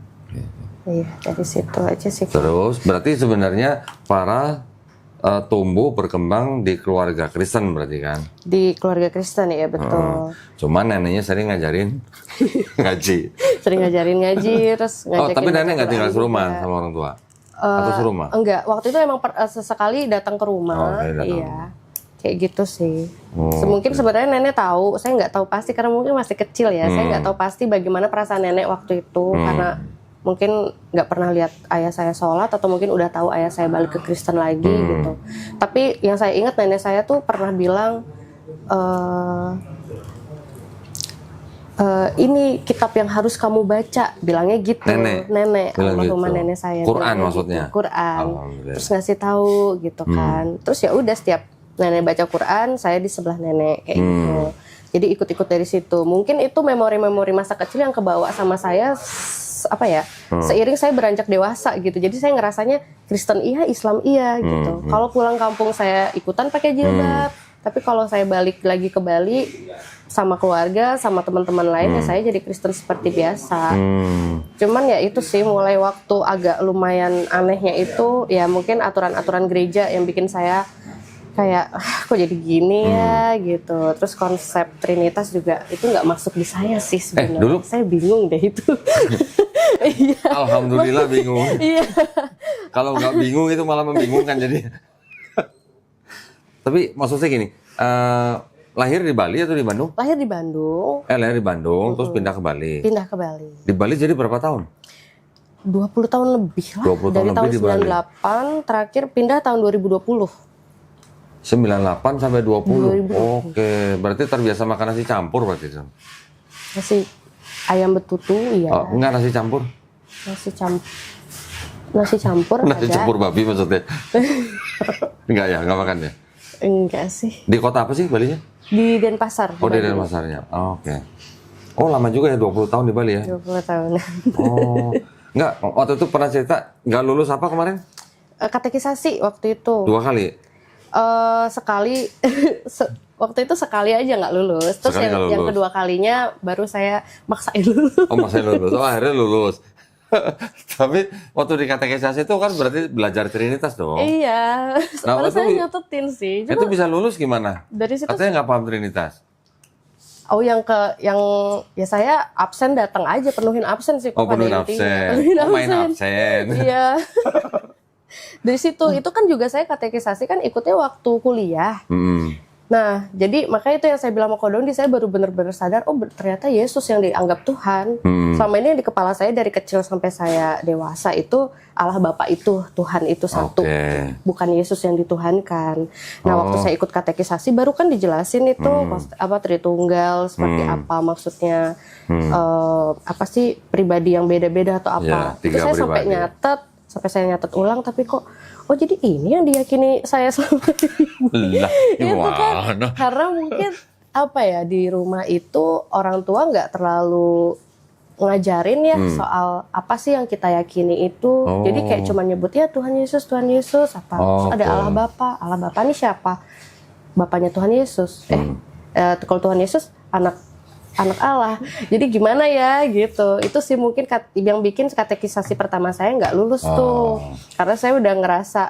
Iya dari situ aja sih. Terus berarti sebenarnya Farah tumbuh berkembang di keluarga Kristen berarti kan? Di keluarga Kristen ya betul. Cuman neneknya sering ngajarin ngaji. Sering ngajarin ngaji terus ngajakin. Tapi nenek nggak tinggal Al-Quran serumah juga. sama orang tua? Atau serumah? Enggak, waktu itu emang sesekali datang ke rumah. Datang. Iya. Kayak gitu sih. Mungkin sebenarnya nenek tahu, saya nggak tahu pasti karena mungkin masih kecil ya. Saya nggak tahu pasti bagaimana perasaan nenek waktu itu karena mungkin nggak pernah lihat ayah saya sholat atau mungkin udah tahu ayah saya balik ke Kristen lagi gitu. Tapi yang saya ingat nenek saya tuh pernah bilang ini kitab yang harus kamu baca, bilangnya gitu. Nenek almarhumah gitu. nenek saya. Quran maksudnya. Gitu. Quran. Terus ngasih tahu gitu kan. Terus ya udah setiap nenek baca Quran, saya di sebelah nenek kayak gitu. Jadi ikut-ikut dari situ. Mungkin itu memori-memori masa kecil yang kebawa sama saya seiring saya beranjak dewasa gitu. Jadi saya ngerasanya Kristen iya, Islam iya gitu. Kalau pulang kampung saya ikutan pakai jilbab. Tapi kalau saya balik lagi ke Bali sama keluarga, sama teman-teman lain ya saya jadi Kristen seperti biasa. Cuman ya itu sih mulai waktu agak lumayan anehnya itu ya mungkin aturan-aturan gereja yang bikin saya kayak kok jadi gini ya gitu. Terus konsep Trinitas juga itu nggak masuk di saya sih sebenarnya. Dulu saya bingung deh itu. Iya. Alhamdulillah bingung. Iya. Kalau nggak bingung itu malah membingungkan jadi. Tapi maksudnya gini, lahir di Bali atau di Bandung? Lahir di Bandung. Lahir di Bandung, terus pindah ke Bali. Pindah ke Bali. Di Bali jadi berapa tahun? 20 tahun lebih lah. 20 tahun Dari lebih tahun di Bali. 98, terakhir pindah tahun 2020. 98 sampai 20. 2020. Oke, berarti terbiasa makan nasi campur berarti. Nasi ayam betutu, iya. Oh, enggak nasi campur? Nasi campur Nasi ada. campur babi maksudnya? Enggak ya, enggak makan ya? Enggak sih. Di kota apa sih Balinya? Di Denpasar. Oh, di Denpasarnya. Oke. Oh, lama juga ya, 20 tahun di Bali ya? 20 tahun. Oh. Enggak, waktu itu pernah cerita, enggak lulus apa kemarin? Katekisasi waktu itu. 2 kali? Sekali, waktu itu sekali aja nggak lulus. Terus yang kedua kalinya baru saya maksain lulus. Oh, maksain lulus. Oh, akhirnya lulus. Tapi waktu di katekisasi itu kan berarti belajar Trinitas dong? Iya, sebenarnya saya nyatetin sih. Itu bisa lulus gimana? Dari situ katanya nggak paham Trinitas. Oh, yang ya saya absen datang aja, penuhin absen sih. Oh, penuhin absen. Main absen. Iya. Dari situ itu kan juga saya katekisasi kan ikutnya waktu kuliah. Nah, jadi makanya itu yang saya bilang sama Ko Dondi, saya baru benar-benar sadar, oh ternyata Yesus yang dianggap Tuhan. Selama ini yang di kepala saya dari kecil sampai saya dewasa itu Allah Bapa itu, Tuhan itu satu. Bukan Yesus yang dituhankan. Nah, waktu saya ikut katekisasi baru kan dijelasin itu apa Tritunggal, seperti apa maksudnya, apa sih pribadi yang beda-beda atau apa. Ya, itu saya pribadi. sampai saya nyatet ulang, tapi kok oh jadi ini yang diyakini saya selama ini. Lah, Itu kan gimana? karena mungkin apa ya, di rumah itu orang tua nggak terlalu ngajarin ya soal apa sih yang kita yakini itu. Jadi kayak cuma nyebut ya Tuhan Yesus apa. Terus ada Allah Bapa nih siapa? Bapaknya Tuhan Yesus. Kalau Tuhan Yesus anak Allah. Jadi gimana ya gitu. Itu sih mungkin yang bikin katekisasi pertama saya nggak lulus tuh. Karena saya udah ngerasa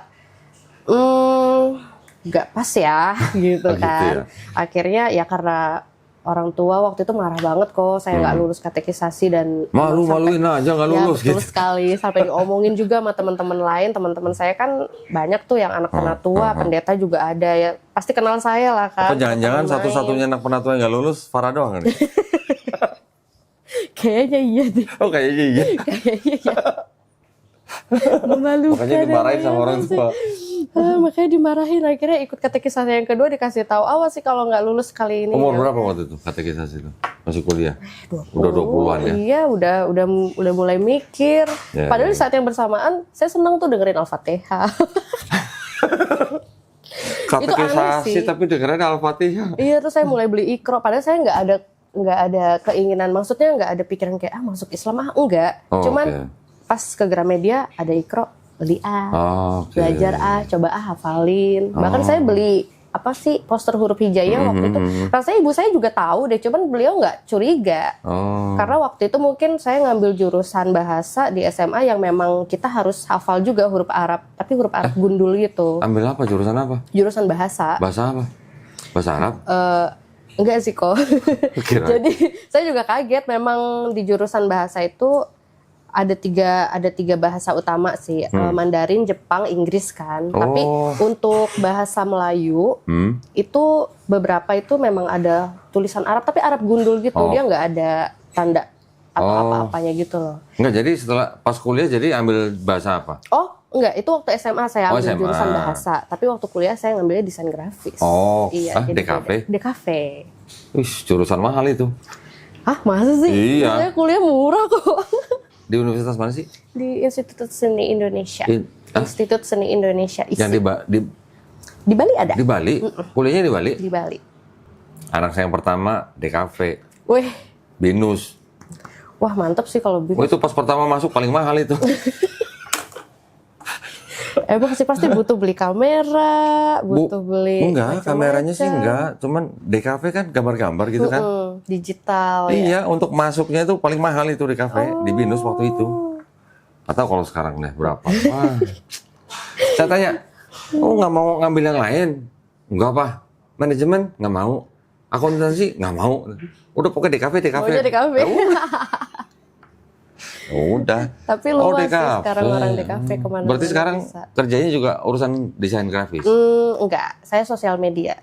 nggak pas ya gitu kan. Gitu ya? Akhirnya ya karena orang tua waktu itu marah banget kok saya nggak lulus katekisasi dan Malu-maluin aja nggak lulus ya, betul gitu. sekali, sampai diomongin juga sama teman-teman lain. Teman-teman saya kan banyak tuh yang anak penatua, pendeta juga ada ya, pasti kenal saya lah kan. Apa jangan-jangan Teman-teman satu-satunya anak penatua yang nggak lulus Farah doang kan? lain. Kayaknya iya deh. Oh kayaknya iya. Kayaknya iya. Memalukan. Makanya dimarahin sama orang tua. Makanya dimarahin, akhirnya ikut katekisasi yang kedua dikasih tahu awas sih kalau nggak lulus kali ini. Umur ya. berapa waktu itu katekisasi itu? Masih kuliah? 20. Udah 20-an ya? Iya, udah mulai mikir. Ya, Padahal ya. di saat yang bersamaan saya senang tuh dengerin Al-Fatihah. Katekisasi sih. tapi dengerin Al-Fatihah. Iya, terus saya mulai beli Iqra. Padahal saya nggak ada keinginan, maksudnya nggak ada pikiran kayak masuk Islam enggak. Oh, Cuman pas ke Gramedia ada Iqra, beli Oke. belajar coba hafalin. Bahkan saya beli apa sih poster huruf hijaiyah waktu itu. Rasanya ibu saya juga tahu deh, cuman beliau nggak curiga. Oh. Karena waktu itu mungkin saya ngambil jurusan bahasa di SMA yang memang kita harus hafal juga huruf Arab, tapi huruf Arab gundul gitu. Ambil apa? Jurusan apa? Jurusan bahasa. Bahasa apa? Bahasa Arab? Enggak sih kok. Kira. Jadi saya juga kaget, memang di jurusan bahasa itu ada tiga bahasa utama sih, Mandarin, Jepang, Inggris kan. Tapi untuk bahasa Melayu itu beberapa itu memang ada tulisan Arab, tapi Arab gundul gitu, dia nggak ada tanda atau apa-apanya gitu loh. Enggak, jadi setelah pas kuliah jadi ambil bahasa apa? Oh enggak, itu waktu SMA saya ambil SMA. jurusan bahasa, tapi waktu kuliah saya ngambilnya desain grafis. Oh, jadi DKV? DKV. Wih, jurusan mahal itu. Hah, masa sih? Iya. Saya kuliah murah kok. Di universitas mana sih? Di Institut Seni Indonesia. Institut Seni Indonesia. Yang di Bali ada? di Bali? Kuliahnya di Bali? Di Bali. Anak saya yang pertama DKV, Wih, BINUS. wah mantap sih kalau Oh, itu pas pertama masuk paling mahal itu. Emang sih pasti butuh beli kamera, butuh beli Enggak, macam-macam. kameranya sih enggak. Cuman DKV kan gambar-gambar gitu kan. Digital ya. Iya, untuk masuknya itu paling mahal itu DKV di BINUS waktu itu. Atau kalau sekarang deh berapa? Wah. Saya tanya, nggak mau ngambil yang lain? Enggak apa? Manajemen nggak mau? Akuntansi nggak mau? Udah pokoknya DKV. Maunya DKV. Udah. Tapi luas sih DKV. sekarang orang DKV kemana-mana. Berarti sekarang bisa. kerjanya juga urusan desain grafis? Enggak, saya sosial media.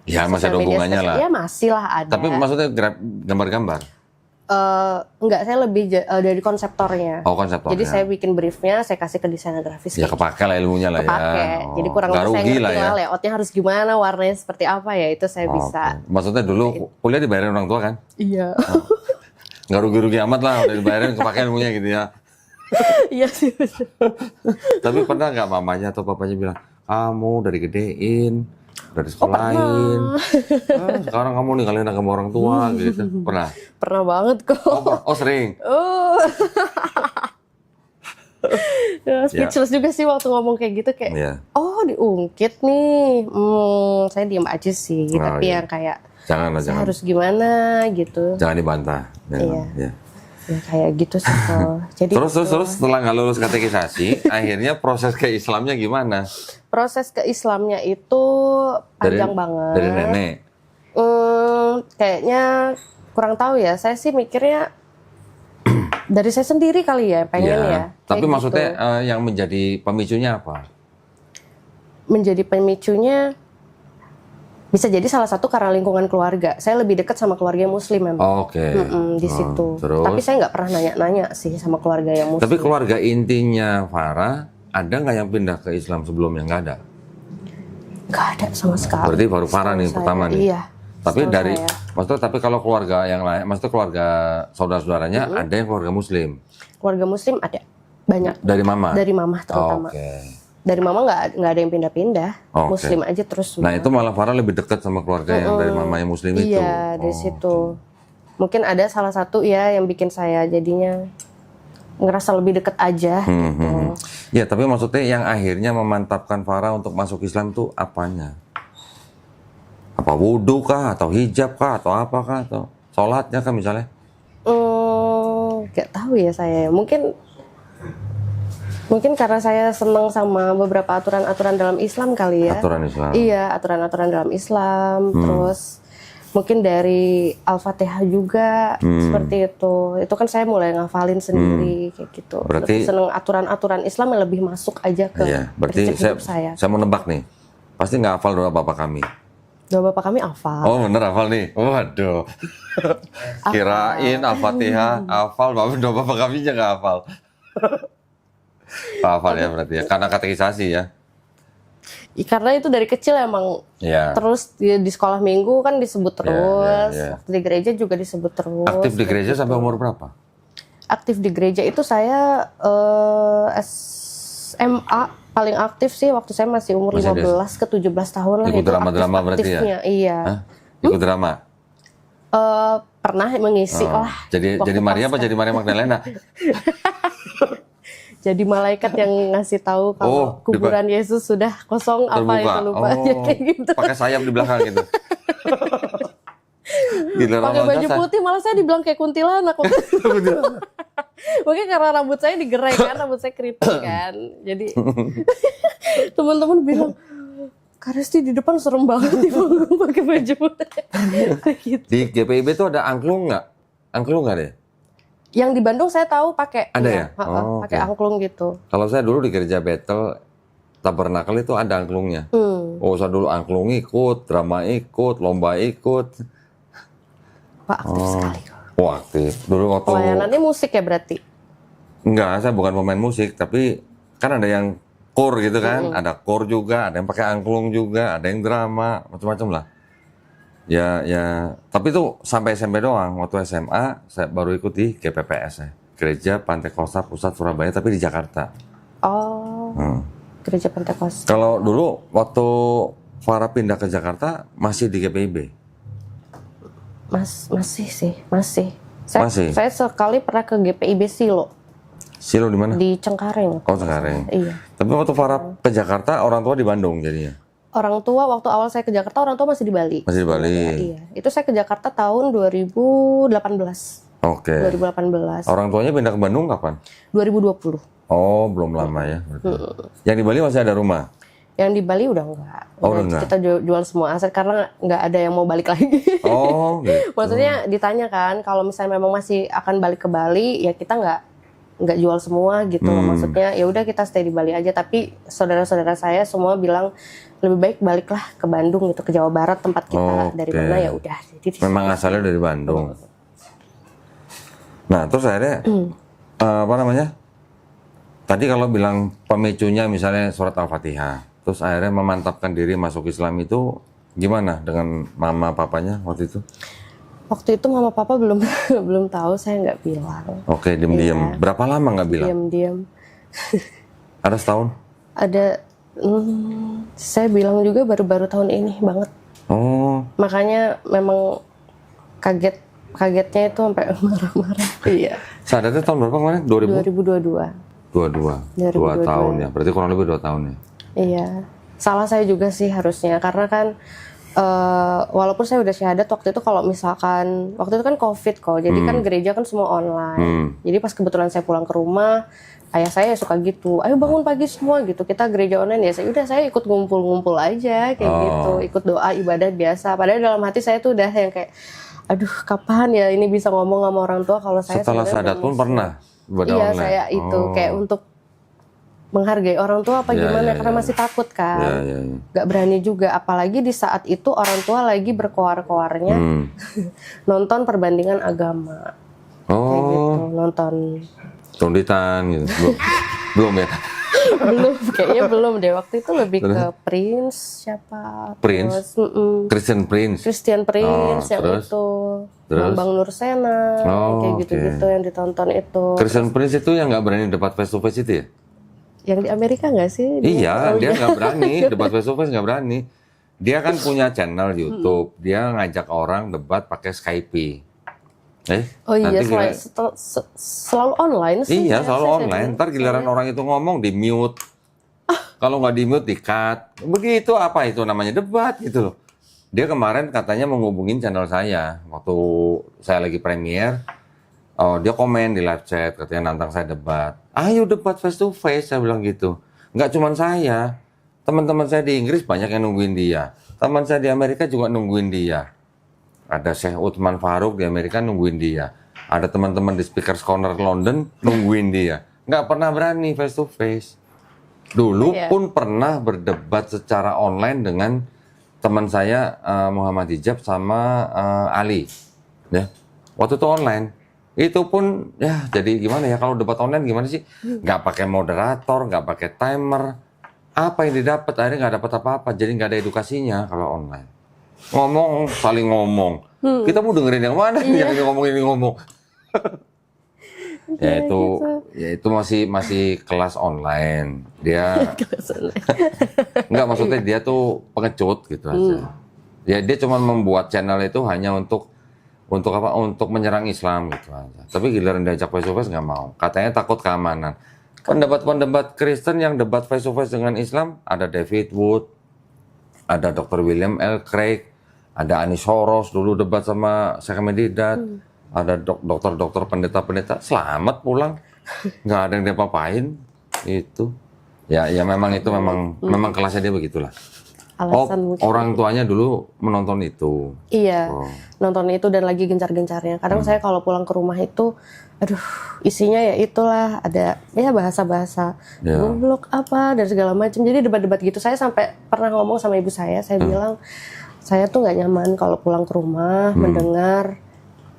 Ya masih ada Sosial media hubungannya lah. Ya masih lah ada. Tapi maksudnya gambar-gambar? Enggak, saya lebih dari konseptornya. Oh, konseptornya. Jadi saya bikin briefnya, saya kasih ke desainer grafis. Ya kayak kepake lah ilmunya lah ya. kepake. Jadi kurang Nggak lebih saya rugi ngerti lah ya. lah layoutnya harus gimana, warnanya seperti apa ya, itu saya bisa. Oke. Maksudnya dulu kuliah dibayarin orang tua kan? Iya. Nggak rugi-rugi amat lah, udah dibayarin kepake ilmunya gitu ya. Iya sih. Tapi pernah nggak mamanya atau papanya bilang, kamu dari gedein, dari sekolahin, sekarang kamu ninggalin agama orang tua gitu? Pernah? Pernah banget kok. Oh sering? Ya, speechless juga sih waktu ngomong kayak gitu, kayak Iya. oh diungkit nih. Saya diem aja sih, Oh, tapi iya. yang kayak Jangan lah, saya jangan. harus gimana gitu. Jangan dibantah. Iya. Ya. Ya kayak gitu sih kok. Jadi Terus setelah nggak lulus katekisasi, akhirnya proses ke Islamnya gimana? proses ke Islamnya itu panjang banget. Dari nenek. Kayaknya kurang tahu ya. Saya sih mikirnya dari saya sendiri kali ya, pengen ya. Tapi Kayak maksudnya gitu. yang menjadi pemicunya apa? Menjadi pemicunya bisa jadi salah satu karena lingkungan keluarga. Saya lebih dekat sama keluarga Muslim memang. Oke. Di situ. Terus? Tapi saya nggak pernah nanya-nanya sih sama keluarga yang Muslim. Tapi keluarga intinya Farah ada nggak yang pindah ke Islam sebelumnya? Nggak ada. Nggak ada sama sekali. Berarti baru Farah nih Setahu pertama saya. nih. Iya. Tapi setahu dari, saya. maksudnya tapi kalau keluarga yang lain, maksudnya keluarga saudara-saudaranya ada yang keluarga Muslim. Keluarga Muslim ada banyak. Dari mama. Dari mamah terutama. Oke. dari mama nggak ada yang pindah-pindah, Oke. Muslim aja terus semua. Nah itu malah Farah lebih dekat sama keluarga yang dari mama yang Muslim itu. Iya, dari Oh, situ. Mungkin ada salah satu ya yang bikin saya jadinya ngerasa lebih dekat aja. Gitu. Ya tapi maksudnya yang akhirnya memantapkan Farah untuk masuk Islam tuh apanya? Apa wudhu kah, atau hijab kah, atau apa kah, atau sholatnya kah misalnya? Gak tahu ya saya. Mungkin karena saya senang sama beberapa aturan-aturan dalam Islam kali ya. Aturan Islam. Iya, aturan-aturan dalam Islam. Terus mungkin dari Al-Fatihah juga seperti itu. Itu kan saya mulai ngafalin sendiri kayak gitu. Berarti- Lebih seneng aturan-aturan Islam yang lebih masuk aja ke Iya, berarti prinsip hidup saya. saya mau nebak nih. Pasti nggak hafal doa bapak kami. Doa bapak kami hafal. Oh bener hafal nih. Waduh. Kirain Al-Fatihah hafal, doa bapak kami aja nggak hafal. Hafal ya berarti ya, karena katekisasi ya. Karena itu dari kecil emang Iya. terus di sekolah minggu kan disebut terus. iya. Waktu di gereja juga disebut terus. Aktif di gereja sampai umur berapa? Aktif di gereja itu saya SMA paling aktif sih waktu saya masih umur Masih 15 ke 17 tahun lah. Ikut itu drama-drama berarti ya? aktif-aktifnya, Iya. Hah? Ikut drama? Pernah mengisi Oh, lah. Jadi waktu Maria apa pasca. jadi Maria Magdalena? Jadi malaikat yang ngasih tahu Oh, kalau kuburan Yesus sudah kosong apa Terbuka. itu lupa ya, kayak gitu. Pakai sayap di belakang gitu. Gila, Pakai Ramadan baju saya- putih malah saya dibilang kayak kuntilanak. Mungkin karena rambut saya digerai kan, rambut saya keriting kan. Jadi teman-teman bilang, Kak Resti di depan serem banget di panggung pakai baju putih. Kayak gitu. Di GPIB tuh ada angklung nggak? Angklung nggak deh? Yang di Bandung saya tahu pakai. Ada iya, ya? ha-ha, Oh, pakai oke. angklung gitu. Kalau saya dulu di gereja Bethel Tabernakel itu ada angklungnya. Oh, saya dulu angklung ikut, drama ikut, lomba ikut. Pak aktif sekali. Oh, aktif. Dulu waktu Pelayanannya musik ya berarti? enggak, saya bukan pemain musik, tapi kan ada yang core gitu kan, ada core juga, ada yang pakai angklung juga, ada yang drama, macam-macam lah. Ya, tapi itu sampai SMP doang. Waktu SMA saya baru ikut di GPPS ya. Gereja Pantai Kosta Pusat Surabaya, tapi di Jakarta. Oh, gereja Pentakosta. Kalau dulu waktu Farah pindah ke Jakarta masih di GPIB. Masih sih, masih. Masih? Saya sekali pernah ke GPIB Silo Silo di mana? di Cengkareng. Oh, Cengkareng. Iya. Tapi waktu Farah ke Jakarta, orang tua di Bandung jadinya. Orang tua waktu awal saya ke Jakarta, orang tua masih di Bali. Masih di Bali. Iya. Itu saya ke Jakarta tahun 2018. Oke. 2018. Orang tuanya pindah ke Bandung kapan? 2020. Oh, belum lama ya. berarti. Yang di Bali masih ada rumah. Yang di Bali udah enggak. Oh, udah enggak. Kita jual semua aset karena nggak ada yang mau balik lagi. Oh, gitu. Maksudnya ditanya kan, kalau misalnya memang masih akan balik ke Bali, ya kita nggak jual semua gitu. Maksudnya ya udah kita stay di Bali aja. Tapi saudara-saudara saya semua bilang lebih baik baliklah ke Bandung gitu, ke Jawa Barat tempat kita. Dari Oke. mana ya udah. Jadi Memang asalnya dari Bandung. Nah, terus akhirnya apa namanya? Tadi kalau bilang pemicunya misalnya surat Al-Fatihah, terus akhirnya memantapkan diri masuk Islam itu gimana dengan mama papanya waktu itu? waktu itu mama papa belum belum tahu, saya nggak bilang. Oke, diem-diem. Iya. Berapa lama nggak bilang? Diam-diam. Ada setahun? Ada saya bilang juga baru-baru tahun ini banget. Oh, Makanya memang kagetnya itu sampai marah-marah. Iya. sadatnya tahun berapa kemarin? 2022. 2022. 2 tahun ya. Berarti kurang lebih 2 tahun ya. Iya. Salah saya juga sih harusnya, karena kan walaupun saya udah syahadat waktu itu, kalau misalkan waktu itu kan COVID kok, jadi kan gereja kan semua online. Jadi pas kebetulan saya pulang ke rumah, ayah saya suka gitu, ayo bangun pagi semua gitu, kita gereja online ya. Saya ikut ngumpul-ngumpul aja kayak gitu, ikut doa ibadah biasa. Padahal dalam hati saya tuh udah yang kayak, aduh kapan ya ini bisa ngomong sama orang tua kalau saya Setelah sebenarnya sadat belum pun bisa. pernah ibadah Iya, online? saya itu kayak untuk menghargai orang tua apa Iya, gimana, iya, karena iya. masih takut kan. Iya. Gak berani juga, apalagi di saat itu orang tua lagi berkoar-koarnya nonton perbandingan agama kayak gitu, Oh, nonton tunditan gitu. Belum ya? belum, kayaknya belum deh, waktu itu lebih ke Prince siapa, Prince? terus, Christian Prince. Christian Prince yang terus? itu, Terus? Bang Nursena, Oh, kayak oke. gitu-gitu yang ditonton itu. Christian Prince itu yang nggak berani debat face to face itu ya? yang di Amerika nggak sih? Iya, Oh, dia iya. nggak berani, debat face to face nggak berani. Dia kan punya channel YouTube, dia ngajak orang debat pakai Skype. Oh iya, nanti selalu online sih. iya, selalu saya online. dengar. Ntar giliran orang itu ngomong di mute. Kalau nggak di mute di cut. Begitu apa itu namanya debat gitu loh. Dia kemarin katanya menghubungin channel saya waktu saya lagi premiere. Oh, dia komen di live chat katanya nantang saya debat. Ayo debat face to face, saya bilang gitu. Nggak cuman saya, teman-teman saya di Inggris banyak yang nungguin dia. Teman saya di Amerika juga nungguin dia. Ada Syekh Uthman Faruk di Amerika nungguin dia. Ada teman-teman di Speakers Corner London nungguin dia. Nggak pernah berani face to face. Dulu Iya. pun pernah berdebat secara online dengan teman saya Muhammad Hijab sama Ali. Ya. Waktu itu online. Itu pun ya jadi gimana ya kalau debat online gimana sih? Nggak pakai moderator, nggak pakai timer. Apa yang didapat? Akhirnya nggak dapat apa-apa. Jadi nggak ada edukasinya kalau online. Ngomong, saling ngomong. Kita mau dengerin yang mana? Yang ini ngomong, ini ngomong. Ya itu masih kelas online. Dia nggak maksudnya dia tuh pengecut gitu aja. Ya dia cuma membuat channel itu hanya untuk apa? Untuk menyerang Islam gitu aja. Tapi giliran diajak face to face nggak mau. Katanya takut keamanan. Pendebat-pendebat Kristen yang debat face to face dengan Islam ada David Wood, ada Dr. William L. Craig, ada Anis Soros dulu debat sama Syekh Medidat, ada dokter-dokter pendeta-pendeta selamat pulang, nggak ada yang diapa-apain. Itu ya memang itu memang kelasnya dia begitulah. Alasan mungkin. Orang tuanya dulu menonton itu. Iya, Oh. nonton itu dan lagi gencar-gencarnya. Kadang saya kalau pulang ke rumah itu, aduh, isinya ya itulah ada ya bahasa-bahasa Ya. goblok apa dan segala macam. Jadi debat-debat gitu. Saya sampai pernah ngomong sama ibu saya bilang saya tuh nggak nyaman kalau pulang ke rumah mendengar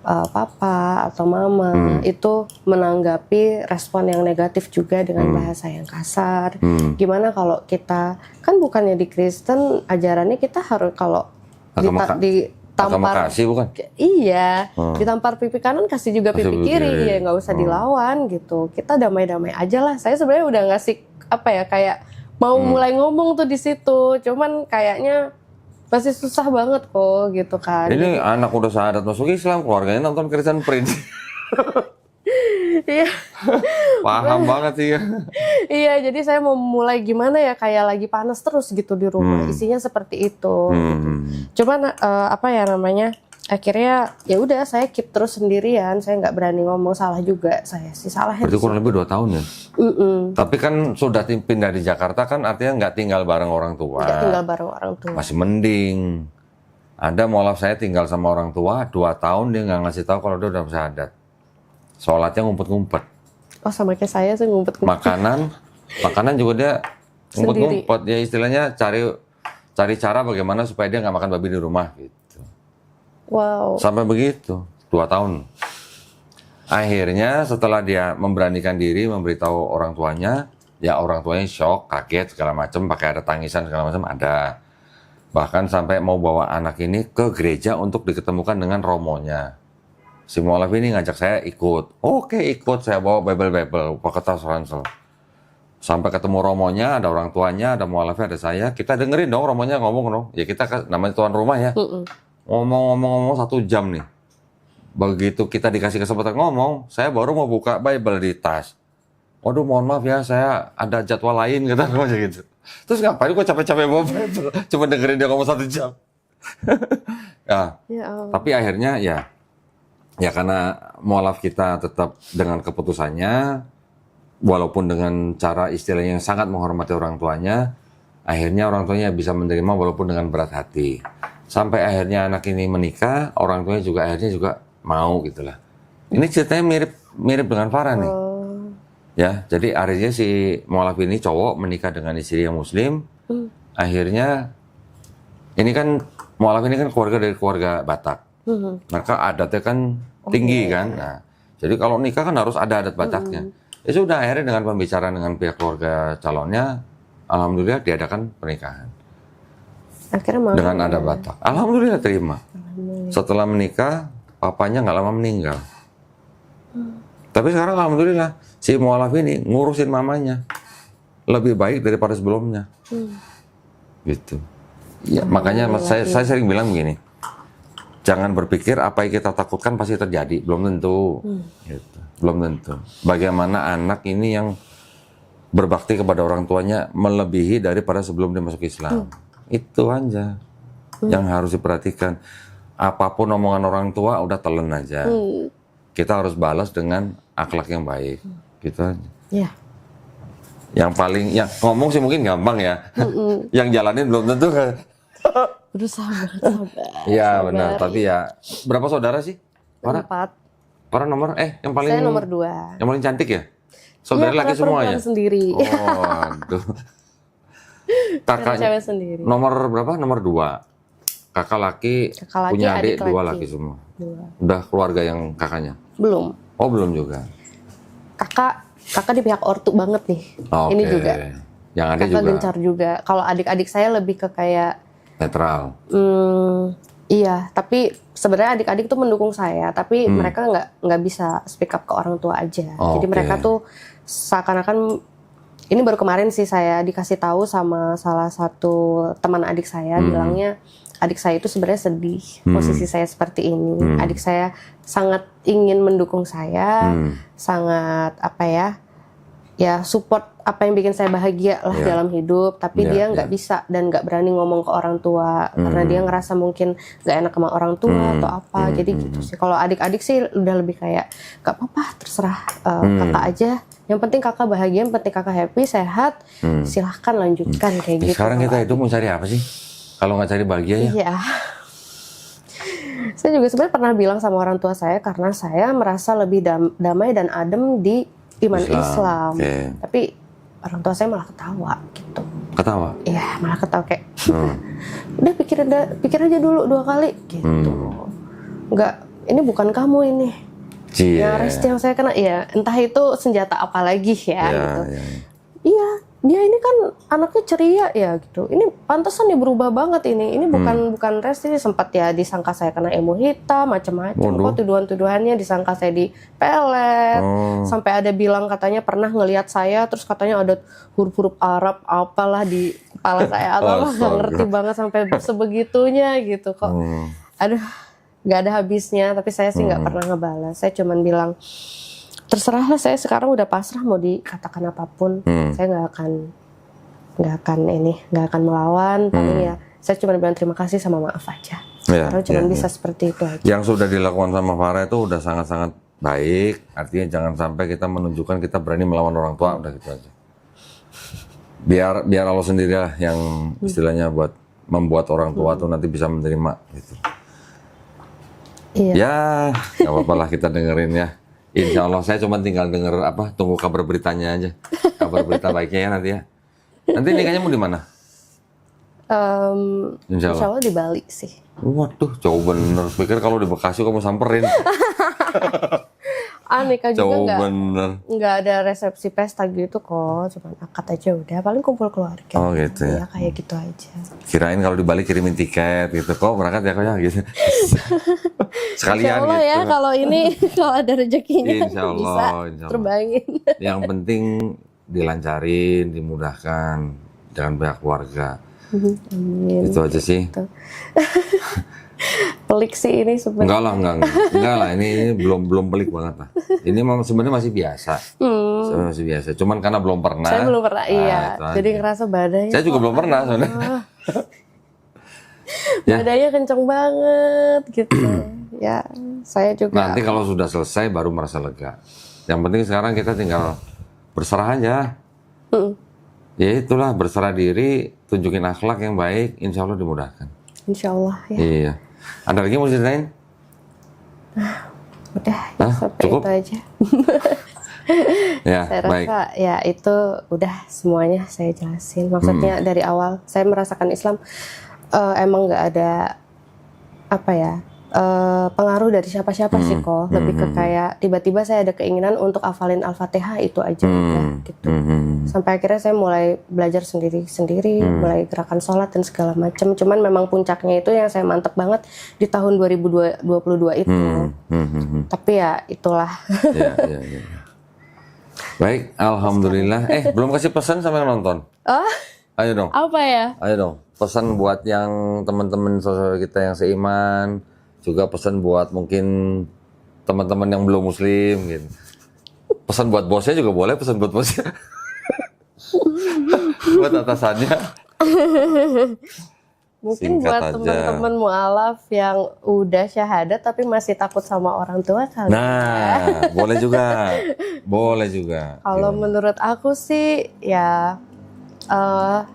papa atau mama itu menanggapi respon yang negatif juga dengan bahasa yang kasar. Gimana kalau kita kan bukannya di Kristen ajarannya kita harus kalau ditampar kasih bukan? iya ditampar pipi kanan kasih juga Kasih pipi pipi kiri kiri. ya nggak usah dilawan gitu. Kita damai-damai aja lah. Saya sebenarnya udah ngasih apa ya kayak mau mulai ngomong tuh di situ. Cuman kayaknya masih susah banget kok gitu kan. Ini anak udah syahadat masuk Islam, keluarganya nonton Christian Prince. Iya. Paham banget sih ya. Iya, jadi saya mau mulai gimana ya kayak lagi panas terus gitu di rumah. Isinya seperti itu. Cuman apa ya namanya? Akhirnya ya udah saya keep terus sendirian. Saya nggak berani ngomong, salah juga saya sih salahnya. Berarti kurang lebih 2 tahun ya. Tapi kan sudah pindah di Jakarta kan artinya nggak tinggal bareng orang tua. Nggak tinggal bareng orang tua. Masih mending. Ada mualaf saya tinggal sama orang tua 2 tahun dia nggak ngasih tahu kalau dia udah syahadat. Sholatnya ngumpet-ngumpet. Oh sama kayak saya sih ngumpet-ngumpet. Makanan juga dia ngumpet-ngumpet. Ya istilahnya cari cara bagaimana supaya dia nggak makan babi di rumah gitu. Wow. Sampai begitu 2 tahun. Akhirnya setelah dia memberanikan diri memberitahu orang tuanya, ya orang tuanya shock, kaget segala macam, pakai ada tangisan segala macam ada. Bahkan sampai mau bawa anak ini ke gereja untuk diketemukan dengan romonya. Si mualaf ini ngajak saya ikut. Oke, ikut, saya bawa Bible, pakai tas ransel. Sampai ketemu romonya, ada orang tuanya, ada mualafnya, ada saya. Kita dengerin dong romonya ngomong dong. Ya kita namanya tuan rumah ya. Ngomong 1 jam nih. Begitu kita dikasih kesempatan ngomong, saya baru mau buka Bible di tas. Waduh, mohon maaf ya, saya ada jadwal lain, kata aja gitu. Terus ngapain gue capek-capek bawa Bible? Cuma dengerin dia ngomong 1 jam. Ya, tapi akhirnya ya karena mualaf kita tetap dengan keputusannya, walaupun dengan cara istilahnya yang sangat menghormati orang tuanya, akhirnya orang tuanya bisa menerima walaupun dengan berat hati. Sampai akhirnya anak ini menikah, orang tuanya juga akhirnya juga mau gitulah. Ini ceritanya mirip dengan Farah nih. Ya, jadi akhirnya si mualaf ini cowok menikah dengan istri yang muslim. Akhirnya ini kan mualaf ini kan keluarga dari keluarga Batak. Maka adatnya kan tinggi kan. Nah, jadi kalau nikah kan harus ada adat Bataknya. Ya sudah akhirnya dengan pembicaraan dengan pihak keluarga calonnya, alhamdulillah diadakan pernikahan. Akhirnya mau. Dengan ada Batak. Alhamdulillah terima. Setelah menikah, papanya nggak lama meninggal. Tapi sekarang alhamdulillah si mualaf ini ngurusin mamanya. lebih baik daripada sebelumnya. Gitu. Ya, makanya saya sering bilang begini. Jangan berpikir apa yang kita takutkan pasti terjadi, belum tentu. Gitu. Belum tentu. Bagaimana anak ini yang berbakti kepada orang tuanya melebihi daripada sebelum dia masuk Islam. Itu aja yang harus diperhatikan. Apapun omongan orang tua udah telan aja. Kita harus balas dengan akhlak yang baik. Gitu aja. Iya. Yang paling, yang ngomong sih mungkin gampang ya. Yang jalanin belum tentu kan. Berusaha banget, sabar. Iya benar, tapi ya berapa saudara sih? Farah? 4. Farah nomor yang paling Saya nomor 2. Yang paling cantik ya? Saudara Iya, laki karena semua ya? perempuan sendiri. Oh, aduh. Kakaknya cewek sendiri. nomor berapa? Nomor 2. Kakak laki, punya adik 2 laki semua. 2. Udah keluarga yang kakaknya? Belum. Oh belum juga. Kakak di pihak ortu banget nih. Oke. Ini juga. Yang ada Kakak juga gencar juga. Kalau adik-adik saya lebih ke kayak netral. iya, tapi sebenarnya adik-adik tuh mendukung saya, tapi mereka nggak bisa speak up ke orang tua aja. Jadi Oke. mereka tuh seakan-akan, ini baru kemarin sih saya dikasih tahu sama salah satu teman adik saya, bilangnya adik saya itu sebenarnya sedih posisi saya seperti ini. Adik saya sangat ingin mendukung saya, sangat ya support apa yang bikin saya bahagia lah dalam hidup, tapi dia nggak bisa dan nggak berani ngomong ke orang tua karena dia ngerasa mungkin nggak enak sama orang tua atau apa. Jadi gitu sih. Kalau adik-adik sih udah lebih kayak nggak apa-apa, terserah kakak aja. Yang penting kakak bahagia, yang penting kakak happy, sehat. Silahkan lanjutkan kayak gitu. Sekarang kita itu mau cari apa sih? Kalau nggak cari bahagia ya? Iya. Saya juga sebenarnya pernah bilang sama orang tua saya karena saya merasa lebih damai dan adem di iman Islam. Okay. Tapi orang tua saya malah ketawa gitu. Ketawa? Iya, malah ketawa kayak udah pikir aja dulu 2 kali gitu. Enggak, ini bukan kamu ini. Cie. Ya rest yang saya kena, ya entah itu senjata apa lagi ya gitu. Iya, dia ini kan anaknya ceria ya gitu. Ini pantesan dia berubah banget ini. Ini bukan rest, ini sempat ya disangka saya kena emo hitam, macam-macam. Kok tuduhan-tuduhannya disangka saya dipelet. Sampai ada bilang katanya pernah ngelihat saya, terus katanya ada huruf-huruf Arab apalah di kepala saya. Atau nggak ngerti banget sampai sebegitunya gitu kok. Aduh, nggak ada habisnya. Tapi saya sih nggak pernah ngebalas. Saya cuman bilang, terserahlah, saya sekarang udah pasrah mau dikatakan apapun. Saya nggak akan melawan. Paling ya saya cuma bilang terima kasih sama maaf aja. Karena cuma bisa seperti itu aja. Yang sudah dilakukan sama Farah itu udah sangat-sangat baik. Artinya jangan sampai kita menunjukkan kita berani melawan orang tua, udah gitu aja. Biar Allah sendirilah yang istilahnya buat membuat orang tua tuh nanti bisa menerima gitu. Iya. Ya, nggak apa-apa lah kita dengerin ya. Insya Allah, saya cuma tinggal denger tunggu kabar beritanya aja. Kabar berita baiknya ya nanti ya. Nanti nikahnya mau di mana? Insya Allah di Bali sih. Waduh, jauh bener. Pikir kalau di Bekasi kamu samperin. Nikah Jauh juga bener. nggak ada resepsi pesta gitu kok. Cuman akad aja udah. Paling kumpul keluarga. Oh gitu ya. Ya kayak gitu aja. Kirain kalau di Bali kirimin tiket gitu. Kok berangkat ya kok ya gitu. Sekalian Insya Allah gitu. ya kalau ini kalau ada rezekinya Insya Allah, bisa insya Allah. terbangin. Yang penting dilancarin, dimudahkan, jangan banyak keluarga. Amin. Itu aja sih. Pelik sih ini sebenarnya. Enggak lah. Ini belum pelik banget lah. Ini sebenarnya masih biasa. Sebenarnya masih biasa. Cuman karena belum pernah. Saya belum pernah, iya. itu Jadi aja. ngerasa badannya. Saya juga belum pernah sebenarnya. Ya. Badannya kenceng banget gitu. Ya, saya juga. Nanti kalau sudah selesai baru merasa lega. Yang penting sekarang kita tinggal berserah aja. Ya itulah, berserah diri, tunjukin akhlak yang baik, insya Allah dimudahkan. Insya Allah ya. Iya. Ada lagi mau ceritain? Udah, sampai cukup? itu aja. Ya, Saya baik. rasa ya itu udah semuanya saya jelasin. Maksudnya dari awal saya merasakan Islam emang nggak ada pengaruh dari siapa-siapa sih kok. Lebih ke kayak tiba-tiba saya ada keinginan untuk hafalin Al-Fatihah, itu aja udah gitu. Sampai akhirnya saya mulai belajar sendiri-sendiri, mulai gerakan sholat dan segala macam. Cuman memang puncaknya itu yang saya mantep banget di tahun 2022 itu. Tapi ya itulah. Ya. Baik, alhamdulillah. Belum kasih pesan sama yang nonton. Ah, Ayo dong. apa ya? Ayo dong, pesan buat yang teman-teman saudara kita yang seiman, juga pesan buat mungkin teman-teman yang belum muslim gitu. Pesan buat bosnya juga boleh, pesan buat bosnya. Buat atasannya. Mungkin Singkat buat aja. teman-teman mualaf yang udah syahadat tapi masih takut sama orang tua kali. Nah, boleh juga. Boleh juga. Kalau Gimana? menurut aku sih ya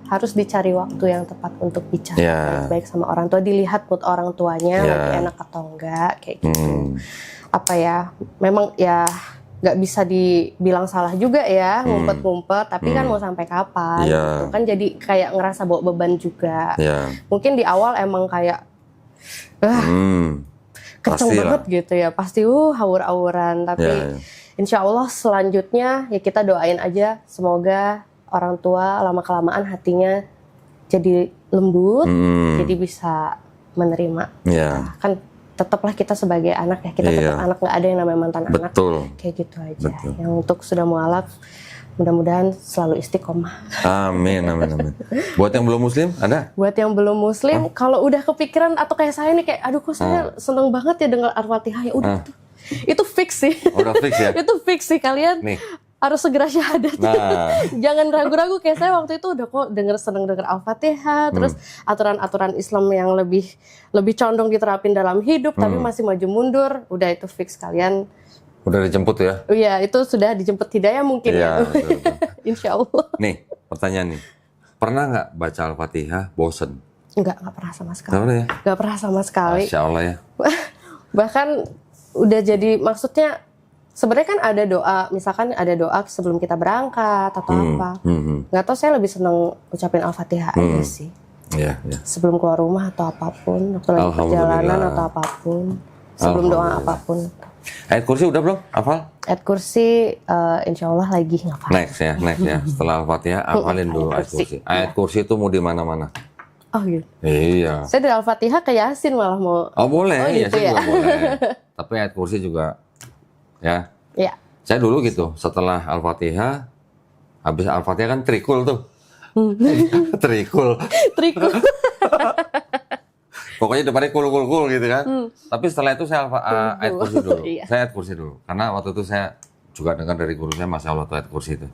harus dicari waktu yang tepat untuk bicara Ya. baik-baik sama orang tua, dilihat mood orang tuanya Ya. lagi enak atau enggak kayak gitu. Apa ya? Memang ya nggak bisa dibilang salah juga ya ngumpet-ngumpet, tapi kan mau sampai kapan? Ya. Gitu. Kan jadi kayak ngerasa bawa beban juga. Ya. Mungkin di awal emang kayak kenceng Pastilah. banget gitu ya, pasti hawur-hawuran, tapi Ya, ya. insya Allah selanjutnya ya kita doain aja semoga orang tua lama-kelamaan hatinya jadi lembut, jadi bisa menerima. Ya. Kan tetaplah kita sebagai anak ya, kita tetap Iya. anak, nggak ada yang namanya mantan anak. Betul. Kayak gitu aja. Betul. Yang untuk sudah mualaf, mudah-mudahan selalu istiqomah. Amin, amin, amin. Buat yang belum muslim, ada? Buat yang belum muslim, kalau udah kepikiran atau kayak saya nih kayak, aduh kok saya seneng banget ya dengar Al-Fatihah, ya udah itu fix sih. Udah fix ya? Itu fix sih, kalian Nih. harus segera syahadat. Nah. Jangan ragu-ragu, kayak saya waktu itu udah kok seneng denger Al-Fatihah, terus aturan-aturan Islam yang lebih condong diterapin dalam hidup, tapi masih maju mundur, udah itu fix kalian. Udah dijemput ya? Iya, itu sudah dijemput hidayah mungkin Iya, ya. betul, betul. Insya Allah. Nih, pertanyaan nih. Pernah nggak baca Al-Fatihah bosen? Nggak pernah sama sekali. Tahu ya? Nggak pernah sama sekali. Masya Allah ya. Bahkan udah jadi, maksudnya sebenarnya kan ada doa, misalkan ada doa sebelum kita berangkat atau apa. Nggak tahu, saya lebih seneng ucapin Al-Fatihah aja sih. Iya, iya. Sebelum keluar rumah atau apapun, waktu lagi Alhamdulillah. perjalanan atau apapun, sebelum doa Alhamdulillah. apapun. Ayat kursi udah belum? Hafal? Ayat kursi, insya Allah lagi ngapal. Next ya. Setelah Al-Fatihah, hafalin dulu ayat kursi. Ayat kursi itu mau di mana-mana. Oh gitu. Iya. Saya dari Al-Fatihah ke Yasin malah mau. Oh boleh, Oh, ya gitu sih ya? juga boleh. Tapi ayat kursi juga, ya. Ya. Saya dulu gitu, setelah Al-Fatihah, habis Al-Fatihah kan trikul tuh. Trikul. Trikul. Pokoknya depannya kul gitu kan. Tapi setelah itu saya ayat kursi dulu. Iya. Saya ayat kursi dulu. Karena waktu itu saya juga dengar dari guru saya, Masya Allah tuh ayat kursi itu.